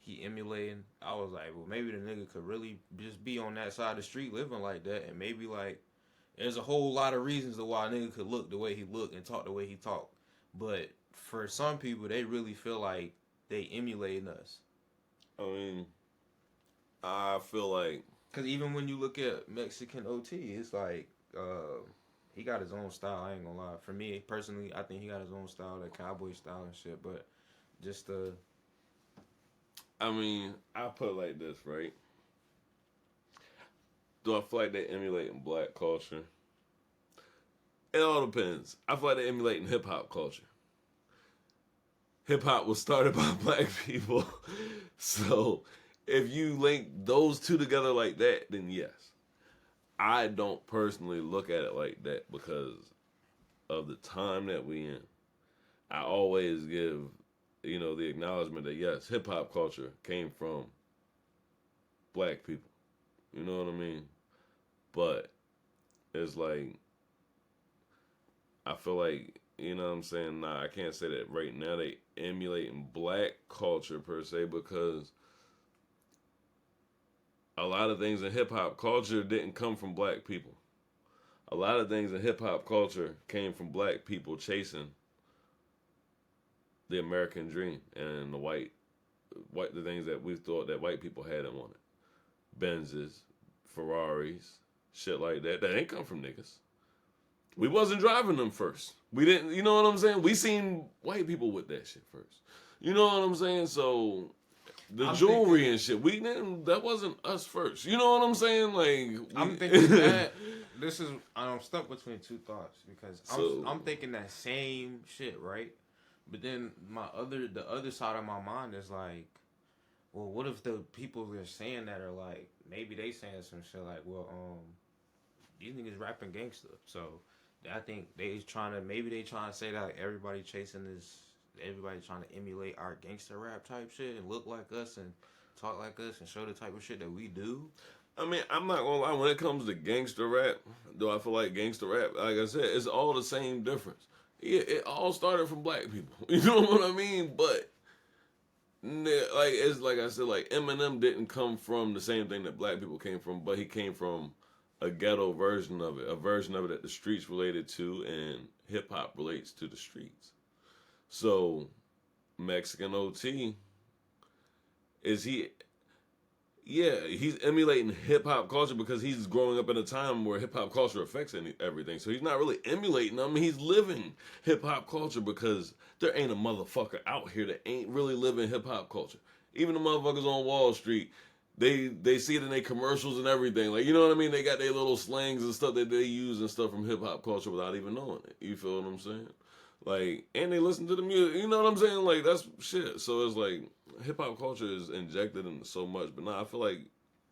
he emulating. I was like, well, maybe the nigga could really just be on that side of the street living like that, and maybe like there's a whole lot of reasons to why a nigga could look the way he looked and talk the way he talked. But for some people, they really feel like they emulating us. I mean, I feel like, because even when you look at Mexican OT, it's like he got his own style. I ain't gonna lie. For me personally, I think he got his own style, that cowboy style and shit. But just I mean, I put it like this, right? Do I feel like they emulating black culture? It all depends. I feel like they're emulating hip hop culture. Hip hop was started by black people. So if you link those two together like that, then yes. I don't personally look at it like that because of the time that we in. I always give, the acknowledgement that yes, hip hop culture came from black people. You know what I mean? But it's like, I feel like, you know what I'm saying? Nah, I can't say that right now they emulating black culture per se, because a lot of things in hip-hop culture didn't come from black people. A lot of things in hip-hop culture came from black people chasing the American dream and the things that we thought that white people had and wanted. Benzes, Ferraris, shit like that. That ain't come from niggas. We wasn't driving them first. We didn't, you know what I'm saying? We seen white people with that shit first. You know what I'm saying? So the jewelry and shit. We didn't. That wasn't us first. You know what I'm saying? Like I'm thinking that I'm stuck between two thoughts because I'm thinking that same shit, right? But then the other side of my mind is like, well, what if the people they're saying that are like, maybe they saying some shit like, well, these niggas rapping gangster, so I think they trying to say that everybody chasing this, everybody trying to emulate our gangster rap type shit and look like us and talk like us and show the type of shit that we do. I mean, I'm not gonna lie. When it comes to gangster rap, do I feel like gangster rap? Like I said, it's all the same difference. Yeah, it all started from black people. You know what I mean? But like it's like I said, like Eminem didn't come from the same thing that black people came from, but he came from a ghetto version of it, a version of it that the streets related to, and hip hop relates to the streets. So Mexican OT is he? Yeah, he's emulating hip hop culture because he's growing up in a time where hip hop culture affects everything. So he's not really emulating. I mean, he's living hip hop culture because there ain't a motherfucker out here that ain't really living hip hop culture. Even the motherfuckers on Wall Street, they see it in their commercials and everything. Like, you know what I mean? They got their little slangs and stuff that they use and stuff from hip hop culture without even knowing it. You feel what I'm saying? Like, and they listen to the music. You know what I'm saying? Like, that's shit. So it's like hip hop culture is injected in so much, but now I feel like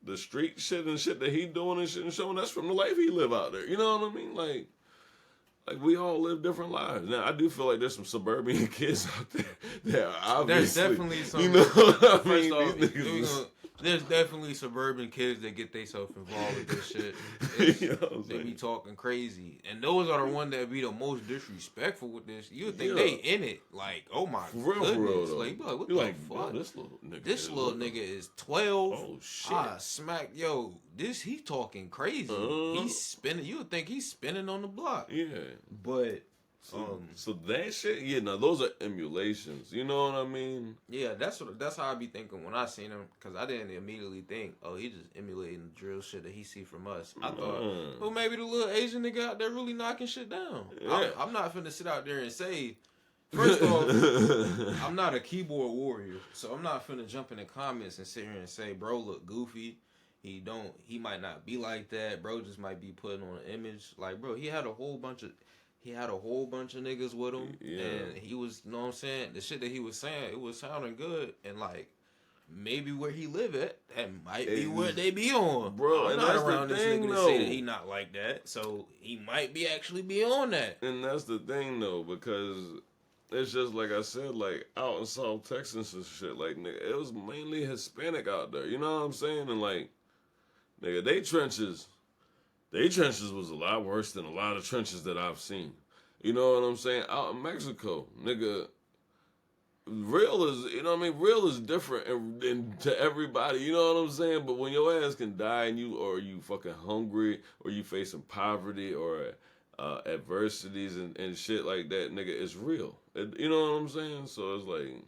the street shit and shit that he doing and shit and showing, that's from the life he live out there. You know what I mean? Like we all live different lives. Now I do feel like there's some suburban kids out there that are obviously. There's definitely some. You know what I mean? First off, there's definitely suburban kids that get themselves involved with this shit. You know they be talking crazy, and those are the ones that be the most disrespectful with this. You would think they in it, like, oh my goodness, for real, like what the fuck? This little nigga is 12. Oh shit! Smack, yo, he talking crazy. He's spinning. You would think he's spinning on the block. Yeah, but. So that shit, yeah, now those are emulations. You know what I mean? Yeah, that's how I be thinking when I seen him, because I didn't immediately think, oh, he just emulating the drill shit that he see from us. I thought, well, maybe the little Asian nigga out there really knocking shit down. Yeah. I'm not finna sit out there and say, first off, I'm not a keyboard warrior, so I'm not finna jump in the comments and sit here and say, bro, look goofy. He might not be like that. Bro just might be putting on an image. Like, bro, he had a whole bunch of niggas with him, and he was, you know what I'm saying, the shit that he was saying, it was sounding good, and like, maybe where he live at, that might be what they be on. Bro, I'm and not that's around the this thing, nigga to though. say that he not like that, so he might be actually be on that. And that's the thing, though, because it's just like I said, like, out in South Texas and shit, like, nigga, it was mainly Hispanic out there, you know what I'm saying? And like, nigga, they trenches was a lot worse than a lot of trenches that I've seen. You know what I'm saying? Out in Mexico, nigga, real is, you know what I mean? Real is different and to everybody, you know what I'm saying? But when your ass can die and you fucking hungry or you facing poverty or adversities and shit like that, nigga, it's real. You know what I'm saying? So it's like,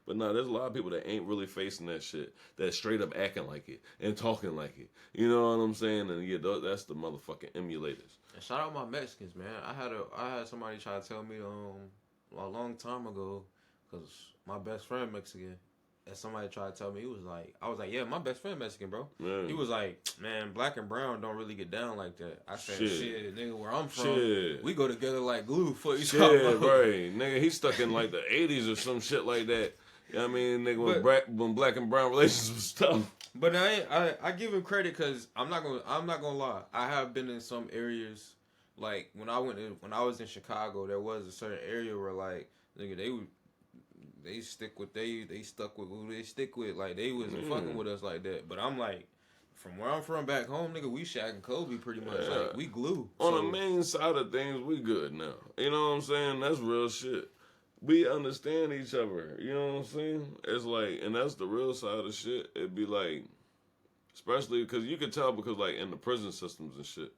but nah, there's a lot of people that ain't really facing that shit, that straight up acting like it and talking like it. You know what I'm saying? And yeah, that's the motherfucking emulators. And shout out my Mexicans, man. I had somebody try to tell me a long time ago, because my best friend Mexican, and somebody tried to tell me, I was like, yeah, my best friend Mexican, bro. Man. He was like, man, black and brown don't really get down like that. I said, shit nigga, where I'm from, we go together like glue. For you shit, right. Nigga, he stuck in like the 80s or some shit like that. You know what I mean? Nigga, when black and brown relations was tough. But I give him credit because I'm not gonna lie. I have been in some areas, like when I was in Chicago, there was a certain area where like, nigga, they stuck with who they stick with. Like, they wasn't fucking with us like that. But I'm like, from where I'm from back home, nigga, we Shaq and Kobe pretty much. Yeah. Like, we glue. On the main side of things, we good now. You know what I'm saying? That's real shit. We understand each other. You know what I'm saying? It's like, and that's the real side of shit. It'd be like, especially because you can tell because like in the prison systems and shit.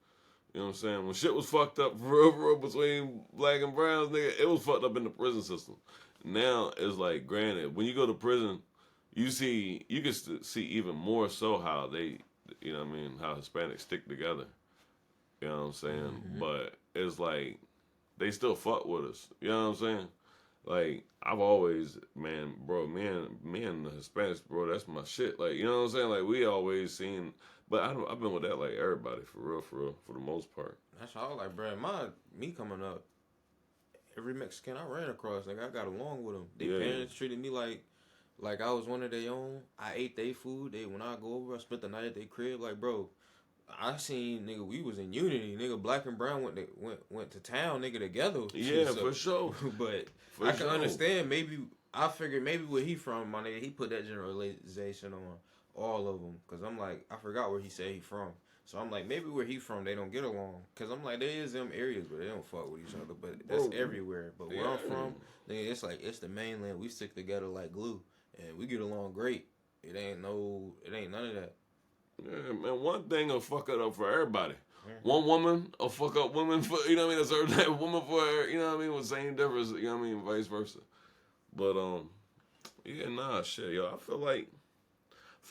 You know what I'm saying? When shit was fucked up for real between black and browns, nigga, it was fucked up in the prison system. Now it's like, granted, when you go to prison, you can see even more so how they, you know what I mean, how Hispanics stick together. You know what I'm saying? Mm-hmm. But it's like, they still fuck with us. You know what I'm saying? Like I've always, man, bro, me and the Hispanics, bro, that's my shit. Like you know what I'm saying? Like we always seen, but I've been with that like everybody for real, for the most part. That's all like, bro. Me coming up, every Mexican I ran across, like I got along with them. Their parents treated me like I was one of their own. I ate their food. When I go over, I spent the night at their crib. Like, bro, I seen nigga, we was in unity. Nigga, black and brown went to town, nigga, together. Yeah, so, for sure. But I can understand. Maybe I figured maybe where he from, my nigga, he put that generalization on all of them. Cause I'm like, I forgot where he said he from. So I'm like, maybe where he from, they don't get along. Cause I'm like, there is them areas where they don't fuck with each other, but that's everywhere. But where I'm from, nigga, it's like it's the mainland. We stick together like glue, and we get along great. It ain't none of that. Yeah, man, one thing will fuck it up for everybody. One woman will fuck up women for, you know what I mean? A certain type of woman for her, you know what I mean? With same difference, you know what I mean? Vice versa. But, yeah, nah, shit, yo. I feel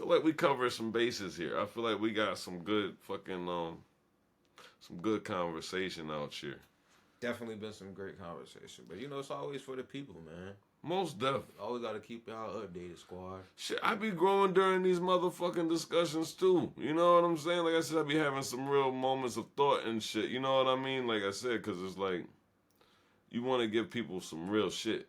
like we covered some bases here. I feel like we got some good fucking, some good conversation out here. Definitely been some great conversation. But, you know, it's always for the people, man. Most definitely. Always got to keep y'all updated, squad. Shit, I be growing during these motherfucking discussions, too. You know what I'm saying? Like I said, I be having some real moments of thought and shit. You know what I mean? Like I said, because it's like, you want to give people some real shit.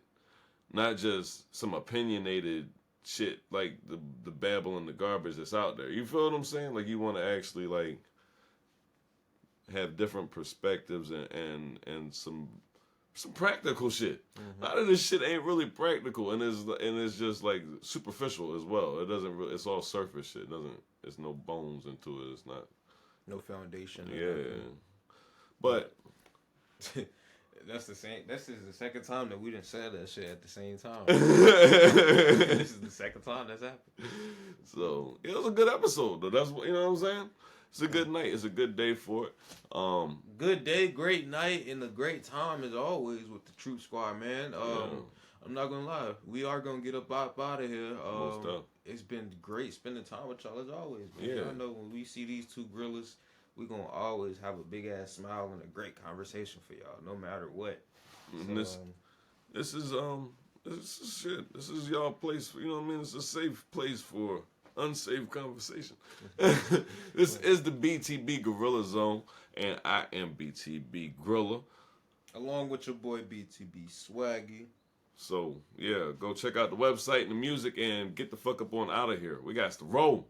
Not just some opinionated shit, like the babble and the garbage that's out there. You feel what I'm saying? Like, you want to actually, like, have different perspectives and some practical shit. A lot of this shit ain't really practical, and it's just like superficial as well. It doesn't really. It's all surface shit. It doesn't. It's no bones into it. It's not. No foundation. Yeah. But that's the same. This is the second time that we didn't say that shit at the same time. This is the second time that's happened. So it was a good episode, though. That's what, you know what I'm saying. It's a good night. It's a good day for it. Good day, great night, and a great time as always with the Troop Squad, man. I'm not gonna lie, we are gonna get up out of here. It's been great spending time with y'all as always, man. Yeah. I know when we see these two gorillas, we gonna always have a big ass smile and a great conversation for y'all, no matter what. So, this is shit. This is y'all place. You know what I mean? It's a safe place for unsafe conversation. This is the BTB Gorilla Zone, and I am BTB Grilla, along with your boy BTB Swaggy. So yeah, go check out the website and the music and get the fuck up on out of here. We got to roll.